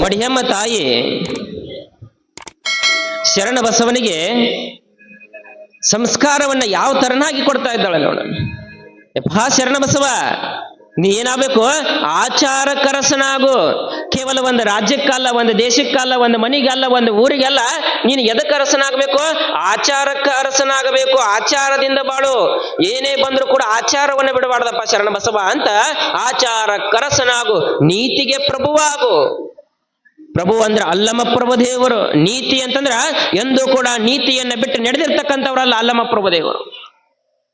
ಮಡಿಯಮ್ಮ ತಾಯಿ ಶರಣ ಬಸವನಿಗೆ ಸಂಸ್ಕಾರವನ್ನ ಯಾವ ತರನಾಗಿ ಕೊಡ್ತಾ ಇದ್ದಾಳೆ ನೋಡ. ಯಪ್ಪಾ ಶರಣ ಬಸವ, ನೀ ಏನಾಗಬೇಕು? ಆಚಾರಕರಸನಾಗು. ಕೇವಲ ಒಂದು ರಾಜ್ಯಕ್ಕಲ್ಲ, ಒಂದು ದೇಶಕ್ಕಲ್ಲ, ಒಂದು ಮನೆಗಲ್ಲ, ಒಂದು ಊರಿಗಲ್ಲ, ನೀನು ಎದಕ್ಕೆ ಅರಸನಾಗಬೇಕು? ಆಚಾರಕ್ಕೆ ಅರಸನಾಗಬೇಕು. ಆಚಾರದಿಂದ ಬಾಳು. ಏನೇ ಬಂದರೂ ಕೂಡ ಆಚಾರವನ್ನು ಬಿಡಬಾರ್ದಪ್ಪ ಶರಣ ಬಸವ ಅಂತ. ಆಚಾರಕ್ಕರಸನಾಗು, ನೀತಿಗೆ ಪ್ರಭುವಾಗು. ಪ್ರಭು ಅಂದ್ರೆ ಅಲ್ಲಮ ಪ್ರಭುದೇವರು. ನೀತಿ ಅಂತಂದ್ರ ಎಂದೂ ಕೂಡ ನೀತಿಯನ್ನ ಬಿಟ್ಟು ನಡೆದಿರ್ತಕ್ಕಂಥವ್ರಲ್ಲ ಅಲ್ಲಮ ಪ್ರಭುದೇವರು.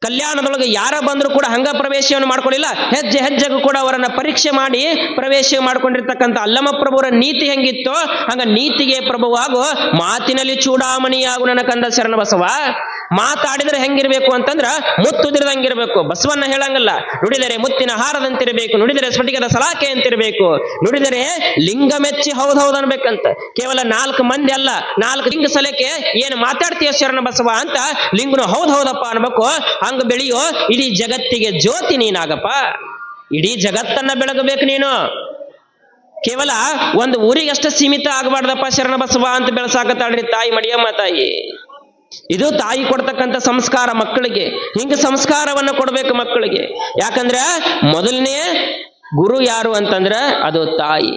ಕಲ್ಯಾಣದೊಳಗೆ ಯಾರ ಬಂದರೂ ಕೂಡ ಹಂಗ ಪ್ರವೇಶವನ್ನು ಮಾಡ್ಕೊಳ್ಳಿಲ್ಲ, ಹೆಜ್ಜೆ ಹೆಜ್ಜೆಗೂ ಕೂಡ ಅವರನ್ನ ಪರೀಕ್ಷೆ ಮಾಡಿ ಪ್ರವೇಶ ಮಾಡ್ಕೊಂಡಿರ್ತಕ್ಕಂಥ ಅಲ್ಲಮ ಪ್ರಭುವರ ನೀತಿ ಹೆಂಗಿತ್ತೋ ಹಂಗ ನೀತಿಗೆ ಪ್ರಭುವಾಗು. ಮಾತಿನಲ್ಲಿ ಚೂಡಾಮಣಿಯಾಗು ನನ್ನ ಕಂದ ಶರಣ ಬಸವ. ಮಾತಾಡಿದ್ರೆ ಹೆಂಗಿರ್ಬೇಕು ಅಂತಂದ್ರ ಮುತ್ತುದಿರದಂಗಿರ್ಬೇಕು. ಬಸವನ್ನ ಹೇಳಂಗಲ್ಲ, ನುಡಿದರೆ ಮುತ್ತಿನ ಹಾರದಂತಿರಬೇಕು, ನುಡಿದರೆ ಸ್ಫಟಿಕದ ಸಲಾಕೆ ಅಂತಿರಬೇಕು, ನುಡಿದರೆ ಲಿಂಗ ಮೆಚ್ಚಿ ಹೌದೌದು ಅನ್ಬೇಕಂತ. ಕೇವಲ 4 ಮಂದಿ ಅಲ್ಲ, 4 ಲಿಂಗ ಸಲಕೆ ಏನು ಮಾತಾಡ್ತೀಯ ಶರಣ ಬಸವ ಅಂತ ಲಿಂಗನು ಹೌದೌದಪ್ಪ ಅನ್ಬೇಕು. ಹಂಗ ಬೆಳೆಯೋ ಇಡೀ ಜಗತ್ತಿಗೆ ಜ್ಯೋತಿ ನೀನಾಗಪ್ಪ. ಇಡೀ ಜಗತ್ತನ್ನ ಬೆಳಗಬೇಕು ನೀನು. ಕೇವಲ ಒಂದು ಊರಿಗೆ ಅಷ್ಟ ಸೀಮಿತ ಆಗಬಾರ್ದಪ್ಪ ಶರಣ ಬಸವ ಅಂತ ಬೆಳೆಸಾಕತ್ತಾಳ್ರಿ ತಾಯಿ ಮಡಿಯಮ್ಮ ತಾಯಿ. ಇದು ತಾಯಿ ಕೊಡ್ತಕ್ಕಂಥ ಸಂಸ್ಕಾರ ಮಕ್ಕಳಿಗೆ. ಹಿಂಗ ಸಂಸ್ಕಾರವನ್ನ ಕೊಡ್ಬೇಕು ಮಕ್ಕಳಿಗೆ. ಯಾಕಂದ್ರ ಮೊದಲನೇ ಗುರು ಯಾರು ಅಂತಂದ್ರ ಅದು ತಾಯಿ.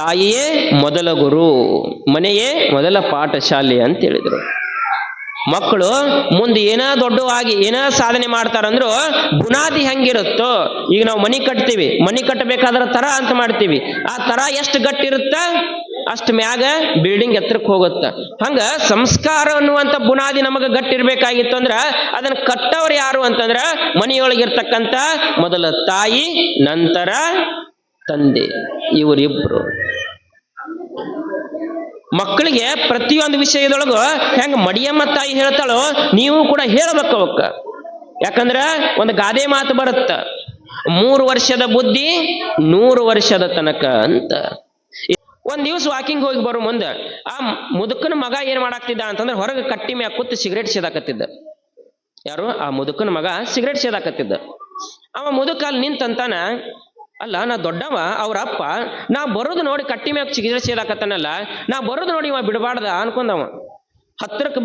ತಾಯಿಯೇ ಮೊದಲ ಗುರು, ಮನೆಯೇ ಮೊದಲ ಪಾಠಶಾಲೆ ಅಂತ ಹೇಳಿದ್ರು. ಮಕ್ಕಳು ಮುಂದೆ ಏನೋ ದೊಡ್ಡವಾಗಿ ಏನೋ ಸಾಧನೆ ಮಾಡ್ತಾರಂದ್ರು ಬುನಾದಿ ಹೆಂಗಿರುತ್ತೋ. ಈಗ ನಾವು ಮನಿ ಕಟ್ತೀವಿ, ಮನಿ ಕಟ್ಟಬೇಕಾದ್ರೆ ತರ ಅಂತ ಮಾಡ್ತೀವಿ. ಆ ತರ ಎಷ್ಟು ಗಟ್ಟಿರುತ್ತ ಅಷ್ಟು ಮ್ಯಾಗ ಬಿಲ್ಡಿಂಗ್ ಎತ್ತರಕ್ಕೆ ಹೋಗುತ್ತ. ಹಂಗ ಸಂಸ್ಕಾರ ಅನ್ನುವಂಥ ಬುನಾದಿ ನಮಗೆ ಗಟ್ಟಿರ್ಬೇಕಾಗಿತ್ತು ಅಂದ್ರ ಅದನ್ನ ಕಟ್ಟವ್ರು ಯಾರು ಅಂತಂದ್ರ ಮನೆಯೊಳಗಿರ್ತಕ್ಕಂಥ ಮೊದಲ ತಾಯಿ, ನಂತರ ತಂದೆ. ಇವರಿಬ್ರು ಮಕ್ಕಳಿಗೆ ಪ್ರತಿಯೊಂದು ವಿಷಯದೊಳಗು ಹೆಂಗ ಮಡಿಯಮ್ಮ ತಾಯಿ ಹೇಳ್ತಾಳೋ ನೀವು ಕೂಡ ಹೇಳಬೇಕು ಅವಕ್ಕ. ಯಾಕಂದ್ರ ಒಂದು ಗಾದೆ ಮಾತು ಬರುತ್ತ, 3 ವರ್ಷದ ಬುದ್ಧಿ 100 ವರ್ಷದ ತನಕ ಅಂತ. ಒಂದ್ ದಿವ್ಸ ವಾಕಿಂಗ್ ಹೋಗಿ ಬರೋ ಮುಂದೆ ಆ ಮುದುಕನ ಮಗ ಏನ್ ಮಾಡಾಕ್ತಿದ್ದ ಅಂತಂದ್ರೆ ಹೊರಗೆ ಕಟ್ಟಿ ಮ್ಯಾಗ ಕೂತು ಸಿಗರೇಟ್ ಸೇದಾಕತ್ತಿದ್ದ. ಯಾರು? ಆ ಮುದುಕನ ಮಗ ಸಿಗರೇಟ್ ಸೇದಾಕತ್ತಿದ್ದ. ಅವ ಮುದುಕ ಅಲ್ಲಿ ನಿಂತಂತಾನ, ಅಲ್ಲ ನಾ ದೊಡ್ಡವ, ಅವ್ರ ಅಪ್ಪ ನಾ ಬರೋದು ನೋಡಿ ಕಟ್ಟಿ ಮ್ಯಾಗ ಸಿಗರೇಟ್ ಸೇದಾಕತ್ತಾನಲ್ಲ, ನಾ ಬರೋದು ನೋಡಿ ಇವ ಬಿಡಬಾರ್ದ ಅನ್ಕೊಂಡವ. ಹತ್ರಕ್ಕೆ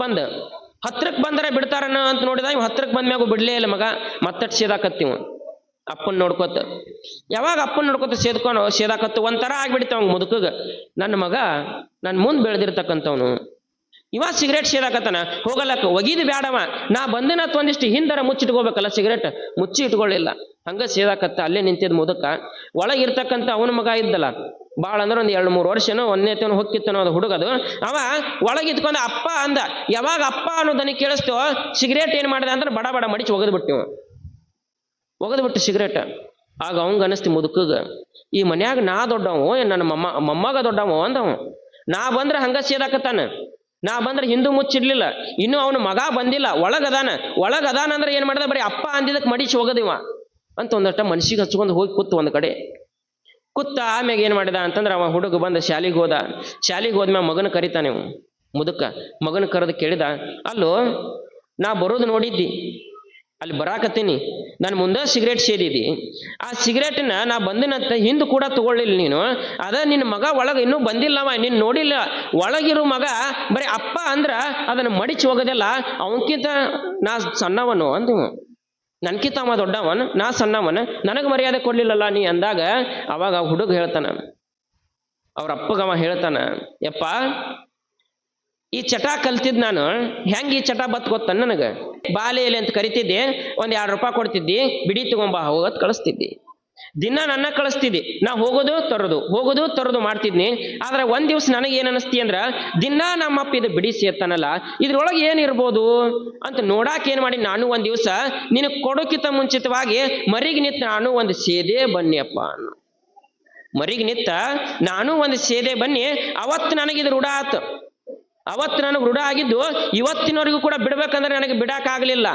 ಬಂದರೆ ಬಿಡ್ತಾರನ್ನ ಅಂತ ನೋಡಿದ. ಇವ ಹತ್ರಕ್ಕೆ ಬಂದ ಮ್ಯಾಗು ಬಿಡ್ಲೇ ಇಲ್ಲ ಮಗ. ಮತ್ತಟ್ ಸೇದಾಕತ್ತಿವ ಅಪ್ಪನ್ ನೋಡ್ಕೋತ. ಯಾವಾಗ ಅಪ್ಪನ್ ನೋಡ್ಕೋತ ಸೇದಾಕತ್ತು ಒಂಥರ ಆಗ್ಬಿಡ್ತಾವ ಮುದುಕಗ. ನನ್ನ ಮಗ ನನ್ ಮುಂದ್ ಬೆಳೆದಿರ್ತಕ್ಕಂಥವ್ನು, ಇವ ಸಿಗರೇಟ್ ಸೇದಾಕತ್ತಾನ, ಹೋಗಲಕ್ಕ ಒಗಿದು ಬ್ಯಾಡವ. ನಾ ಬಂದನತ್ ಒಂದಿಷ್ಟು ಹಿಂದರ ಮುಚ್ಚಿಟ್ಕೋಬೇಕಲ್ಲ, ಸಿಗರೇಟ್ ಮುಚ್ಚಿ ಇಟ್ಕೊಳ್ಳಿಲ್ಲ. ಹಂಗ ಸೇದಾಕತ್ತ ಅಲ್ಲೇ ನಿಂತಿದ್ ಮುದುಕ. ಒಳಗಿರ್ತಕ್ಕಂಥ ಅವನ ಮಗ ಇದ್ದಲ್ಲ, ಭಾಳ ಅಂದ್ರೆ ಒಂದು 2-3 ವರ್ಷನೋ ಒಂದನೇತವನು ಹೊಕ್ಕಿತ್ತನೋ ಅದು ಹುಡುಗದು. ಅವ ಒಳಗಿತ್ಕೊಂಡ ಅಪ್ಪ ಅಂದ. ಯಾವಾಗ ಅಪ್ಪ ಅನ್ನೋದನ್ನ ಕೇಳಿಸ್ತೋ ಸಿಗರೇಟ್ ಏನ್ ಮಾಡಿದ ಅಂದ್ರೆ ಬಡ ಬಡ ಮಡಿಸಿ ಒಗದ್ಬಿಟ್ಟು ಸಿಗರೇಟ್. ಆಗ ಅವಂಗ ಅನಸ್ತಿ ಮುದುಕಗ, ಈ ಮನ್ಯಾಗ ನಾ ದೊಡ್ಡವು ನನ್ನ ಮೊಮ್ಮಗ ದೊಡ್ಡವ ಅಂದವ. ನಾ ಬಂದ್ರೆ ಹಂಗ ಸೇದಾಕತ್ತಾನ, ನಾ ಬಂದ್ರೆ ಹಿಂದೂ ಮುಚ್ಚಿರ್ಲಿಲ್ಲ. ಇನ್ನು ಅವನ ಮಗ ಬಂದಿಲ್ಲ, ಒಳಗದಾನ ಅಂದ್ರೆ ಏನ್ ಮಾಡಿದ ಬರೀ ಅಪ್ಪ ಅಂದಿದ್ದಕ್ಕೆ ಮಡಿಸಿ ಹೋಗದಿವ ಅಂತ ಒಂದಷ್ಟ ಮನ್ಸಿಗೆ ಹಚ್ಕೊಂಡು ಹೋಗಿ ಕೂತು ಒಂದ್ ಕಡೆ ಕೂತ. ಆಮ್ಯಾಗ ಏನ್ ಮಾಡಿದ ಅಂತಂದ್ರೆ ಅವ ಹುಡುಗ ಬಂದ ಶಾಲಿಗೆ ಹೋದ್ಮ್ಯಾಗ ಮಗನ ಕರಿತಾನೆ. ಮುದುಕ ಮಗನ ಕರೆದು ಕೇಳಿದ, ಅಲ್ಲೋ ನಾ ಬರೋದು ನೋಡಿದ್ದಿ, ಅಲ್ಲಿ ಬರಾಕತ್ತೀನಿ, ನಾನು ಮುಂದೆ ಸಿಗರೇಟ್ ಸೇದಿದಿ, ಆ ಸಿಗರೇಟನ್ನ ನಾ ಬಂದಿನಂತ ಹಿಂದೆ ಕೂಡ ತಗೊಳ್ಳಿಲ್ಲ ನೀನು. ಅದ ನಿನ್ನ ಮಗ ಒಳಗೆ ಇನ್ನೂ ಬಂದಿಲ್ಲವ, ನೀನು ನೋಡಿಲ್ಲ. ಒಳಗಿರೋ ಮಗ ಬರೀ ಅಪ್ಪ ಅಂದ್ರ ಅದನ್ನ ಮಡಿಚಿ ಹೋಗೋದಿಲ್ಲ. ಅವನಕ್ಕಿಂತ ನಾ ಸಣ್ಣವನು ಅಂದವು, ನನ್ಕಿಂತ ಅವ ದೊಡ್ಡವನ್, ನಾ ಸಣ್ಣವನ, ನನಗೆ ಮರ್ಯಾದೆ ಕೊಡ್ಲಿಲ್ಲಲ್ಲ ನೀ ಅಂದಾಗ ಅವಾಗ ಹುಡುಗ ಹೇಳ್ತಾನ, ಅವ್ರ ಅಪ್ಪಗವ ಹೇಳ್ತಾನ, ಯಪ್ಪ ಈ ಚಟ ಕಲ್ತಿದ್ ನಾನು, ಹೆಂಗೆ ಈ ಚಟ ಬತ್ ಗೊತ್ತ ನನಗೆ? ಬಾಲೆಯಲ್ಲಿ ಅಂತ ಕರಿತಿದ್ದೆ, ಒಂದ್ 2 ರೂಪಾಯಿ ಕೊಡ್ತಿದ್ದಿ, ಬಿಡಿ ತಗೊಂಬ ಹೋಗತ್ ಕಳಿಸ್ತಿದ್ದಿ. ದಿನ ನನ್ನ ಕಳಿಸ್ತಿದ್ದಿ, ನಾ ಹೋಗೋದು ತರೋದು ಮಾಡ್ತಿದ್ನಿ. ಆದ್ರೆ ಒಂದ್ ದಿವ್ಸ ನನಗೆ ಏನ್ ಅನಿಸ್ತಿ ಅಂದ್ರ, ದಿನ ನಮ್ಮಪ್ಪ ಇದು ಬಿಡಿ ಸೇತಾನಲ್ಲ, ಇದ್ರೊಳಗೆ ಏನಿರ್ಬೋದು ಅಂತ ನೋಡಾಕ್ ಏನ್ ಮಾಡಿ ನಾನು ಒಂದ್ ದಿವ್ಸ ನಿನಗೆ ಕೊಡೋಕ್ಕಿಂತ ಮುಂಚಿತವಾಗಿ ಮರಿಗೆ ನಿಂತ ನಾನು ಒಂದು ಸೇದೆ ಬನ್ನಿಯಪ್ಪ. ಮರಿಗೆ ನಿಂತ ನಾನು ಒಂದು ಸೇದೆ ಬನ್ನಿ. ಅವತ್ತು ನನಗಿದು ರೂಢ ಆತು. ಅವತ್ತು ನನಗೆ ರೂಢ ಆಗಿದ್ದು ಇವತ್ತಿನವರೆಗೂ ಕೂಡ ಬಿಡ್ಬೇಕಂದ್ರೆ ನನಗೆ ಬಿಡಾಕಾಗ್ಲಿಲ್ಲ.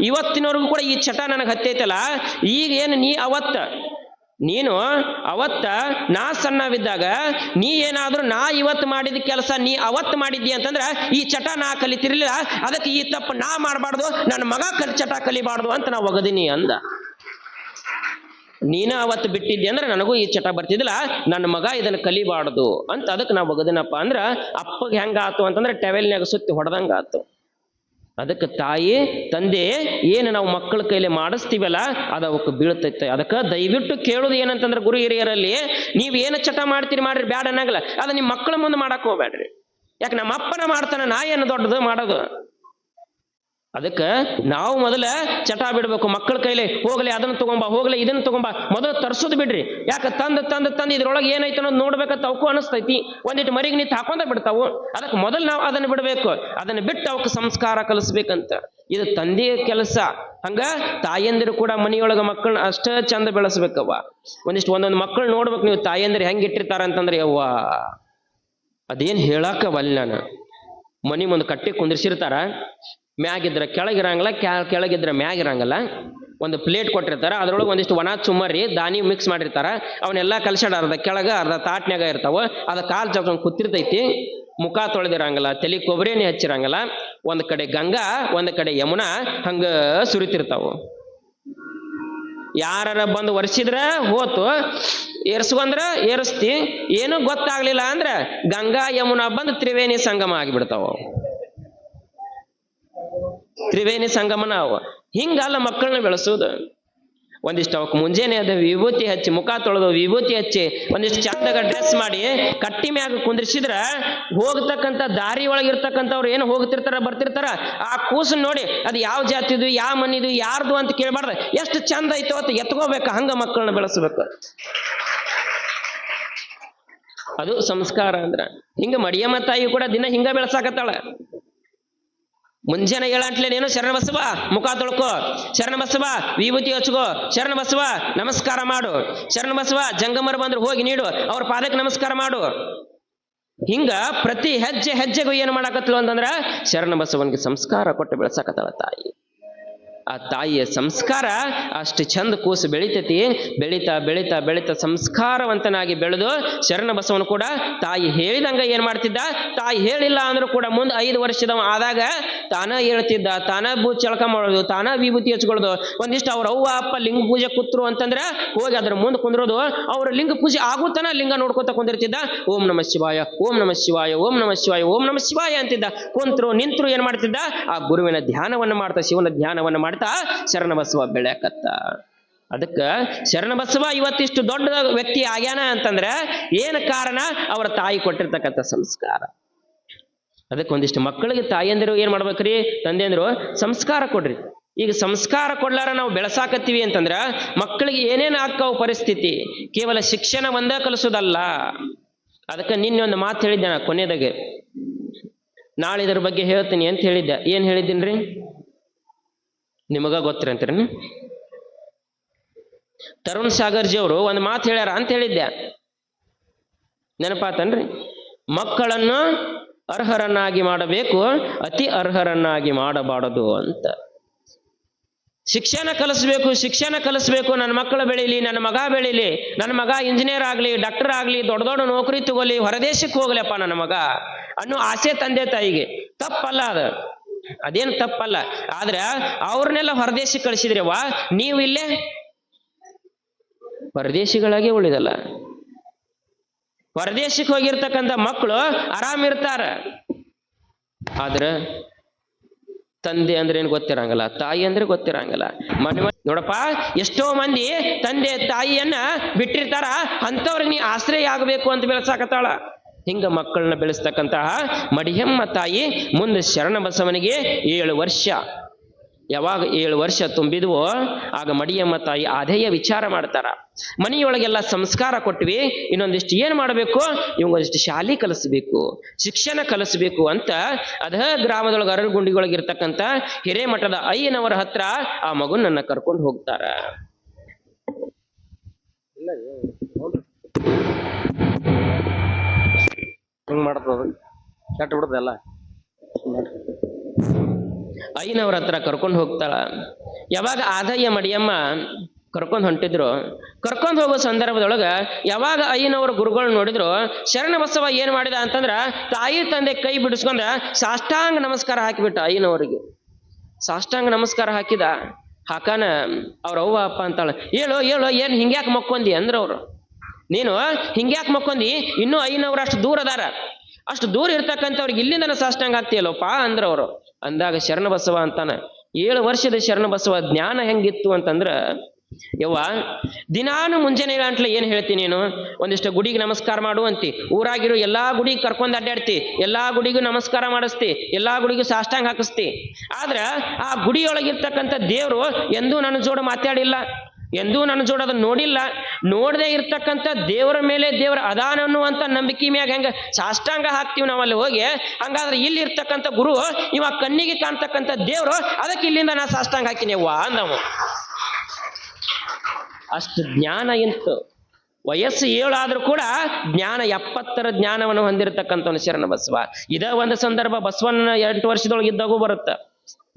ಇವತ್ತಿನವರೆಗೂ ಕೂಡ ಈ ಚಟ ನನಗೆ ಹತ್ತೈತಲ್ಲ. ಈಗ ಏನು ನೀನು ಅವತ್ತ ನಾ ಸಣ್ಣವಿದ್ದಾಗ ನೀ ಏನಾದ್ರೂ ನಾ ಇವತ್ತು ಮಾಡಿದ ಕೆಲಸ ನೀ ಅವತ್ತು ಮಾಡಿದ್ದಿ ಅಂತಂದ್ರ ಈ ಚಟ ನಾ ಕಲಿತಿರ್ಲಿಲ್ಲ. ಅದಕ್ಕೆ ಈ ತಪ್ಪು ನಾ ಮಾಡಬಾರ್ದು, ನನ್ನ ಮಗ ಚಟ ಕಲಿಬಾರ್ದು ಅಂತ ನಾ ಒಗದಿನಿ ಅಂದ. ನೀನ ಅವತ್ತು ಬಿಟ್ಟಿದ್ದೆ ಅಂದ್ರೆ ನನಗೂ ಈ ಚಟ ಬರ್ತಿದ್ದಿಲ್ಲ, ನನ್ನ ಮಗ ಇದನ್ನ ಕಲಿಬಾರ್ದು ಅಂತ ಅದಕ್ಕೆ ನಾವು ಒಗದನಪ್ಪ ಅಂದ್ರ ಅಪ್ಪಗೆ ಹೆಂಗ ಆತು ಅಂತಂದ್ರೆ ಟೆವೆಲ್ನಾಗ ಸುತ್ತಿ ಹೊಡೆದಂಗ ಆತು. ಅದಕ್ಕೆ ತಾಯಿ ತಂದೆ ಏನು ನಾವು ಮಕ್ಕಳ ಕೈಲಿ ಮಾಡಿಸ್ತೀವಲ್ಲ ಅದು ಅವಕ್ಕೆ ಬೀಳ್ತೈತೆ. ಅದಕ್ಕೆ ದಯವಿಟ್ಟು ಕೇಳೋದು ಏನಂತಂದ್ರೆ ಗುರು ಹಿರಿಯರಲ್ಲಿ, ನೀವು ಏನು ಚಟ ಮಾಡ್ತೀರಿ ಮಾಡ್ರಿ, ಬ್ಯಾಡ ಅನ್ನಂಗಿಲ್ಲ, ಅದು ನಿಮ್ಮ ಮಕ್ಕಳ ಮುಂದೆ ಮಾಡಕ್ ಹೋಗ್ಬೇಡ್ರಿ. ಯಾಕೆ ನಮ್ಮ ಅಪ್ಪನ ಮಾಡ್ತಾನೆ, ನಾ ಏನು ದೊಡ್ಡದು ಮಾಡೋದು. ಅದಕ್ಕೆ ನಾವು ಮೊದಲ ಚಟ ಬಿಡ್ಬೇಕು. ಮಕ್ಕಳ ಕೈಲಿ ಹೋಗ್ಲಿ ಅದನ್ನ ತಗೊಂಬ, ಹೋಗ್ಲಿ ಇದನ್ನ ತಗೊಂಬ, ಮೊದಲು ತರ್ಸೋದು ಬಿಡ್ರಿ. ಯಾಕೆ ತಂದು ಇದ್ರೊಳಗೆ ಏನೈತೆ ಅನ್ನೋದು ನೋಡ್ಬೇಕಂತ ಅವಕ್ಕೂ ಅನಿಸ್ತೈತಿ. ಒಂದಿಟ್ಟು ಮರಿಗೆ ನಿಂತು ಹಾಕೊಂಡ ಬಿಡ್ತಾವು. ಅದಕ್ಕೆ ಮೊದಲು ನಾವು ಅದನ್ನ ಬಿಡ್ಬೇಕು. ಅದನ್ನ ಬಿಟ್ಟು ಅವಕ್ಕೆ ಸಂಸ್ಕಾರ ಕಲಿಸ್ಬೇಕಂತ. ಇದು ತಂದೆಯ ಕೆಲಸ. ಹಂಗ ತಾಯಂದಿರು ಕೂಡ ಮನೆಯೊಳಗ ಮಕ್ಕಳನ್ನ ಅಷ್ಟ ಚಂದ ಬೆಳೆಸ್ಬೇಕವ್ವ. ಒಂದೊಂದು ಮಕ್ಕಳು ನೋಡ್ಬೇಕು ನೀವು, ತಾಯಂದಿರು ಹೆಂಗ್ ಇಟ್ಟಿರ್ತಾರ ಅಂತಂದ್ರೆ ಯವ್ವ ಅದೇನ್ ಹೇಳಾಕವಲ್ಲ. ನಾನು ಮನಿ ಮುಂದೆ ಕಟ್ಟಿ ಕುಂದಿರ್ಸಿರ್ತಾರ, ಮ್ಯಾಗಿದ್ರ ಕೆಳಗಿರಂಗಿಲ್ಲ, ಕೆಳಗಿದ್ರ ಮ್ಯಾಗಿರಂಗಿಲ್ಲ. ಒಂದು ಪ್ಲೇಟ್ ಕೊಟ್ಟಿರ್ತಾರ, ಅದ್ರೊಳಗೆ ಒಂದಿಷ್ಟು ಒಣ ಚುಮ್ಮರಿ ದಾನಿ ಮಿಕ್ಸ್ ಮಾಡಿರ್ತಾರ. ಅವನ್ನೆಲ್ಲ ಕಲ್ಸಾಡ ಅರ್ಧ ಕೆಳಗ ಅರ್ಧ ತಾಟ್ನ್ಯಾಗ ಇರ್ತಾವ. ಅದ ಕಾಲ್ ಚೌಕೊಂಡ್ ಕೂತಿರ್ತೈತಿ. ಮುಖ ತೊಳೆದಿರಂಗಿಲ್ಲ, ತಲೆ ಕೊಬ್ಬರಿನೇ ಹಚ್ಚಿರಂಗಿಲ್ಲ. ಒಂದ್ ಕಡೆ ಗಂಗಾ, ಒಂದ್ ಕಡೆ ಯಮುನಾ ಹಂಗ ಸುರಿತಿರ್ತಾವು. ಯಾರ ಬಂದು ಒರೆಸಿದ್ರ ಹೋತು, ಏರ್ಸ್ಕೊಂಡ್ರ ಏರಿಸ್ತಿ, ಏನೂ ಗೊತ್ತಾಗ್ಲಿಲ್ಲ ಅಂದ್ರ ಗಂಗಾ ಯಮುನಾ ಬಂದು ತ್ರಿವೇಣಿ ಸಂಗಮ ಆಗಿಬಿಡ್ತಾವ. ತ್ರಿವೇಣಿ ಸಂಗಮನ ಅವ. ಹಿಂಗಲ್ಲ ಮಕ್ಕಳನ್ನ ಬೆಳೆಸೋದು. ಒಂದಿಷ್ಟು ಅವಕ್ಕೆ ಮುಂಜಾನೆ ಅದ ವಿಭೂತಿ ಹಚ್ಚಿ, ಮುಖ ತೊಳೆದು ವಿಭೂತಿ ಹಚ್ಚಿ, ಒಂದಿಷ್ಟು ಚಂದಾಗ ಡ್ರೆಸ್ ಮಾಡಿ ಕಟ್ಟಿ ಮ್ಯಾಗ ಕುಂದ್ರಿಸಿದ್ರ ಹೋಗ್ತಕ್ಕಂಥ ದಾರಿ ಒಳಗಿರ್ತಕ್ಕಂಥವ್ರು ಏನು ಹೋಗ್ತಿರ್ತಾರ ಬರ್ತಿರ್ತಾರ, ಆ ಕೂಸನ್ ನೋಡಿ ಅದು ಯಾವ ಜಾತಿದು, ಯಾವ ಮನಿದು, ಯಾರ್ದು ಅಂತ ಕೇಳ್ಬಾರ್ದು. ಎಷ್ಟು ಚಂದ ಐತೋ ಅಂತ ಎತ್ಕೋಬೇಕು. ಹಂಗ ಮಕ್ಕಳನ್ನ ಬೆಳೆಸ್ಬೇಕು. ಅದು ಸಂಸ್ಕಾರ ಅಂದ್ರ. ಹಿಂಗ ಮಡಿಯಮ್ಮ ತಾಯಿ ಕೂಡ ದಿನ ಹಿಂಗ ಬೆಳೆಸಾಕತ್ತಾಳ. ಮುಂಜಾನೆ ಏಳಂಟ್ಲೇನೇನು ಶರಣ ಬಸವ ಮುಖ ತೊಳ್ಕೊ, ಶರಣ ಬಸವ ವಿಭೂತಿ ಹಚ್ಕೋ, ಶರಣ ಬಸವ ನಮಸ್ಕಾರ ಮಾಡು, ಶರಣ ಬಸವ ಜಂಗಮರು ಬಂದ್ರು ಹೋಗಿ ನೀಡು, ಅವ್ರ ಪಾದಕ್ಕೆ ನಮಸ್ಕಾರ ಮಾಡು. ಹಿಂಗ ಪ್ರತಿ ಹೆಜ್ಜೆಗೂ ಏನು ಮಾಡಾಕತ್ಲು ಅಂತಂದ್ರ ಶರಣ ಬಸವನಿಗೆ ಸಂಸ್ಕಾರ ಕೊಟ್ಟು ಬೆಳೆಸಾಕತ್ತಾಳ ತಾಯಿ. ಆ ತಾಯಿಯ ಸಂಸ್ಕಾರ ಅಷ್ಟು ಚಂದ ಕೂಸು ಬೆಳಿತೈತಿ. ಬೆಳಿತಾ ಸಂಸ್ಕಾರವಂತನಾಗಿ ಬೆಳೆದು ಶರಣ ಬಸವನು ಕೂಡ ತಾಯಿ ಹೇಳಿದಂಗ ಏನ್ ಮಾಡ್ತಿದ್ದ, ತಾಯಿ ಹೇಳಿಲ್ಲ ಅಂದ್ರೂ ಕೂಡ ಮುಂದೆ 5 ವರ್ಷದವ ಆದಾಗ ತಾನ ಹೇಳ್ತಿದ್ದ, ತಾನ ಚಳಕ ಮಾಡೋದು, ತಾನ ವಿಭೂತಿ ಹಚ್ಕೊಳ್ಳೋದು. ಒಂದಿಷ್ಟು ಅವ್ರ ಅವ್ವ ಅಪ್ಪ ಲಿಂಗ ಪೂಜೆ ಕೂತ್ರು ಅಂತಂದ್ರೆ ಹೋಗಿ ಅದ್ರ ಮುಂದೆ ಕುಂದ್ರೋದು. ಅವ್ರ ಲಿಂಗ ಪೂಜೆ ಆಗುತ್ತಾನ ಲಿಂಗ ನೋಡ್ಕೊತ ಕುಂದಿರ್ತಿದ್ದ. ಓಂ ನಮಃ ಶಿವಾಯ, ಓಂ ನಮಃ ಶಿವಾಯ, ಓಂ ನಮಃ ಶಿವಾಯ, ಓಂ ನಮಃ ಶಿವಾಯ ಅಂತಿದ್ದ. ನಿಂತ್ರು ಏನ್ ಮಾಡ್ತಿದ್ದ, ಆ ಗುರುವಿನ ಧ್ಯಾನವನ್ನು ಮಾಡ್ತಾ, ಶಿವನ ಧ್ಯಾನವನ್ನು ಮಾಡ್ತಾ ಶರಣ ಬಸವ ಬೆಳೆಯಕತ್ತ. ಅದಕ್ಕ ಶರಣ ಬಸವ ಇವತ್ತಿಷ್ಟು ದೊಡ್ಡ ವ್ಯಕ್ತಿ ಆಗ್ಯಾನ ಅಂತಂದ್ರೆ ಏನ್ ಕಾರಣ, ಅವರ ತಾಯಿ ಕೊಟ್ಟಿರ್ತಕ್ಕಂಥ ಸಂಸ್ಕಾರ. ಅದಕ್ಕೆ ಒಂದಿಷ್ಟು ಮಕ್ಕಳಿಗೆ ತಾಯಿಯಂದಿರು ಏನ್ ಮಾಡ್ಬೇಕ್ರಿ, ತಂದೆಯಂದ್ರು ಸಂಸ್ಕಾರ ಕೊಡ್ರಿ. ಈಗ ಸಂಸ್ಕಾರ ಕೊಡ್ಲಾರ ನಾವು ಬೆಳೆಸಾಕತ್ತೀವಿ ಅಂತಂದ್ರ ಮಕ್ಕಳಿಗೆ ಏನೇನು ಆಕ್ಕವು ಪರಿಸ್ಥಿತಿ. ಕೇವಲ ಶಿಕ್ಷಣ ಒಂದೇ ಕಲಿಸೋದಲ್ಲ. ಅದಕ್ಕೆ ನಿನ್ನೆ ಒಂದು ಮಾತು ಹೇಳಿದ್ದೆ ನಾ ಕೊನೆಯದಾಗೆ, ನಾಳೆ ಇದ್ರ ಬಗ್ಗೆ ಹೇಳ್ತೀನಿ ಅಂತ ಹೇಳಿದ್ದೆ. ಏನ್ ಹೇಳಿದ್ದೀನ್ರಿ ನಿಮಗ ಗೊತ್ತಿರ ಅಂತೀರ. ತರುಣ್ ಸಾಗರ್ಜಿ ಅವರು ಒಂದು ಮಾತು ಹೇಳ್ಯಾರ ಅಂತ ಹೇಳಿದ್ದೆ, ನೆನಪಾತನ್ರಿ? ಮಕ್ಕಳನ್ನು ಅರ್ಹರನ್ನಾಗಿ ಮಾಡಬೇಕು, ಅತಿ ಅರ್ಹರನ್ನಾಗಿ ಮಾಡಬಾರದು ಅಂತ. ಶಿಕ್ಷಣ ಕಲಿಸ್ಬೇಕು. ನನ್ನ ಮಕ್ಕಳು ಬೆಳೀಲಿ, ನನ್ನ ಮಗ ಬೆಳೀಲಿ, ನನ್ನ ಮಗ ಇಂಜಿನಿಯರ್ ಆಗ್ಲಿ, ಡಾಕ್ಟರ್ ಆಗ್ಲಿ, ದೊಡ್ಡ ನೌಕರಿ ತಗೋಲಿ, ಹೊರದೇಶಕ್ಕೆ ಹೋಗ್ಲಪ್ಪ ನನ್ನ ಮಗ ಅನ್ನೋ ಆಸೆ ತಂದೆ ತಾಯಿಗೆ. ತಪ್ಪಲ್ಲ ಅದೇನು ತಪ್ಪಲ್ಲ. ಆದ್ರೆ ಅವ್ರನ್ನೆಲ್ಲ ಹೊರದೇಶಕ್ಕೆ ಕಳಿಸಿದ್ರವ, ನೀವು ಇಲ್ಲೇ ಪರದೇಶಿಗಳಾಗಿ ಉಳಿದಲ್ಲ. ಹೊರದೇಶಕ್ಕೆ ಹೋಗಿರ್ತಕ್ಕಂಥ ಮಕ್ಕಳು ಆರಾಮಿರ್ತಾರ. ಆದ್ರೆ ತಂದೆ ಅಂದ್ರೆ ಏನು ಗೊತ್ತಿರಂಗಿಲ್ಲ, ತಾಯಿ ಅಂದ್ರೆ ಗೊತ್ತಿರಂಗಿಲ್ಲ. ನೋಡಪ್ಪ, ಎಷ್ಟೋ ಮಂದಿ ತಂದೆ ತಾಯಿಯನ್ನ ಬಿಟ್ಟಿರ್ತಾರ. ಅಂಥವ್ರಿಗೆ ನೀ ಆಶ್ರಯ ಆಗಬೇಕು ಅಂತ ಬೆಳೆಸಾಕತ್ತಾಳ. ಹಿಂಗ ಮಕ್ಕಳನ್ನ ಬೆಳೆಸ್ತಕ್ಕಂತಹ ಮಡಿಯಮ್ಮ ತಾಯಿ ಮುಂದೆ ಶರಣ ಬಸವನಿಗೆ 7 ವರ್ಷ, ಯಾವಾಗ 7 ವರ್ಷ ತುಂಬಿದ್ವೋ ಆಗ ಮಡಿಯಮ್ಮ ತಾಯಿ ಅಧೇಯ ವಿಚಾರ ಮಾಡ್ತಾರ. ಮನೆಯೊಳಗೆಲ್ಲ ಸಂಸ್ಕಾರ ಕೊಟ್ವಿ, ಇನ್ನೊಂದಿಷ್ಟು ಏನ್ ಮಾಡಬೇಕು, ಇವಂಗೊಂದಿಷ್ಟು ಶಾಲೆ ಕಲಿಸ್ಬೇಕು, ಶಿಕ್ಷಣ ಕಲಿಸ್ಬೇಕು ಅಂತ ಅದ ಗ್ರಾಮದೊಳಗೆ ಅರಗುಂಡಿಗೊಳಗಿರ್ತಕ್ಕಂಥ ಹಿರೇಮಠದ ಅಯ್ಯನವರ ಹತ್ರ ಆ ಮಗುನನ್ನ ಕರ್ಕೊಂಡು ಹೋಗ್ತಾರ. ಹಿಂಗ್ ಮಾಡ್ತದ ಕೆಟ್ಟ ಬಿಡ್ದಲ್ಲ. ಅಯ್ಯನವ್ರ ಹತ್ರ ಕರ್ಕೊಂಡು ಹೋಗ್ತಾಳ. ಯಾವಾಗ ಆದಯ್ಯ ಮಡಿಯಮ್ಮ ಕರ್ಕೊಂಡು ಹೊಂಟಿದ್ರು, ಕರ್ಕೊಂಡು ಹೋಗೋ ಸಂದರ್ಭದೊಳಗ ಯಾವಾಗ ಅಯ್ಯನವ್ರ ಗುರುಗಳು ನೋಡಿದ್ರು, ಶರಣ ಬಸವ ಏನ್ ಮಾಡಿದ ಅಂತಂದ್ರ ತಾಯಿ ತಂದೆ ಕೈ ಬಿಡಿಸ್ಕೊಂಡ ಸಾಷ್ಟಾಂಗ ನಮಸ್ಕಾರ ಹಾಕಿಬಿಟ್ಟ. ಅಯ್ಯನವರಿಗೆ ಸಾಷ್ಟಾಂಗ ನಮಸ್ಕಾರ ಹಾಕಿದ. ಹಾಕಾನ ಅವ್ರ ಅವ್ವ ಅಪ್ಪ ಅಂತಾಳ, ಹೇಳು ಹೇಳು ಏನ್ ಹಿಂಗ್ಯಾಕೆ ಮಕ್ಕೊಂದಿ ಅಂದ್ರ ಅವ್ರು. ನೀನು ಹಿಂಗ್ಯಾಕೆ ಮಕ್ಕೊಂದಿ, ಇನ್ನೂ ಐನವ್ರು ಅಷ್ಟು ದೂರ ಅದಾರ, ಅಷ್ಟು ದೂರ ಇರ್ತಕ್ಕಂಥವ್ರಿಗೆ ಇಲ್ಲಿಂದನ ಸಾಷ್ಟಾಂಗ ಆಗ್ತೀಯಲ್ಲಪ್ಪ ಅಂದ್ರ ಅವರು. ಅಂದಾಗ ಶರಣಬಸವ ಅಂತಾನ, 7 ವರ್ಷದ ಶರಣಬಸವ ಜ್ಞಾನ ಹೆಂಗಿತ್ತು ಅಂತಂದ್ರ, ಯವ್ವ ದಿನಾನು ಮುಂಜಾನೆ ಗಂಟ್ಲೆ ಏನ್ ಹೇಳ್ತೀನಿ ನೀನು, ಒಂದಿಷ್ಟು ಗುಡಿಗೆ ನಮಸ್ಕಾರ ಮಾಡುವಂತಿ, ಊರಾಗಿರೋ ಎಲ್ಲಾ ಗುಡಿಗೆ ಕರ್ಕೊಂಡ್ ಅಡ್ಡಾಡ್ತಿ, ಎಲ್ಲಾ ಗುಡಿಗೂ ನಮಸ್ಕಾರ ಮಾಡಿಸ್ತಿ, ಎಲ್ಲಾ ಗುಡಿಗೂ ಸಾಷ್ಟಾಂಗ ಹಾಕಿಸ್ತಿ. ಆದ್ರ ಆ ಗುಡಿಯೊಳಗಿರ್ತಕ್ಕಂಥ ದೇವ್ರು ಎಂದೂ ನನ್ನ ಜೋಡ ಮಾತಾಡಿಲ್ಲ, ಎಂದೂ ನನ್ನ ಜೋಡ ಅದನ್ನ ನೋಡಿಲ್ಲ. ನೋಡದೆ ಇರ್ತಕ್ಕಂಥ ದೇವರ ಮೇಲೆ ದೇವರ ಅದಾನ ಅನ್ನುವಂಥ ನಂಬಿಕೆ ಮ್ಯಾಗ ಹೆಂಗ ಸಾಷ್ಟಾಂಗ ಹಾಕ್ತಿವಿ ನಾವಲ್ಲಿ ಹೋಗಿ, ಹಂಗಾದ್ರೆ ಇಲ್ಲಿ ಇರ್ತಕ್ಕಂಥ ಗುರು ಇವ ಕಣ್ಣಿಗೆ ಕಾಣ್ತಕ್ಕಂಥ ದೇವ್ರು, ಅದಕ್ಕೆ ಇಲ್ಲಿಂದ ನಾ ಸಾಷ್ಟಾಂಗ ಹಾಕಿನಿ ಅವ್ವ ಅಂದವ. ಅಷ್ಟು ಜ್ಞಾನ ಎಂತು, ವಯಸ್ಸು 7 ಆದ್ರೂ ಕೂಡ ಜ್ಞಾನ 70ರ ಜ್ಞಾನವನ್ನು ಹೊಂದಿರತಕ್ಕಂಥವನು ಶರಣಬಸವ. ಇದ ಒಂದು ಸಂದರ್ಭ ಬಸವಣ್ಣ 8 ವರ್ಷದೊಳಗೆ ಇದ್ದಾಗೂ ಬರುತ್ತ.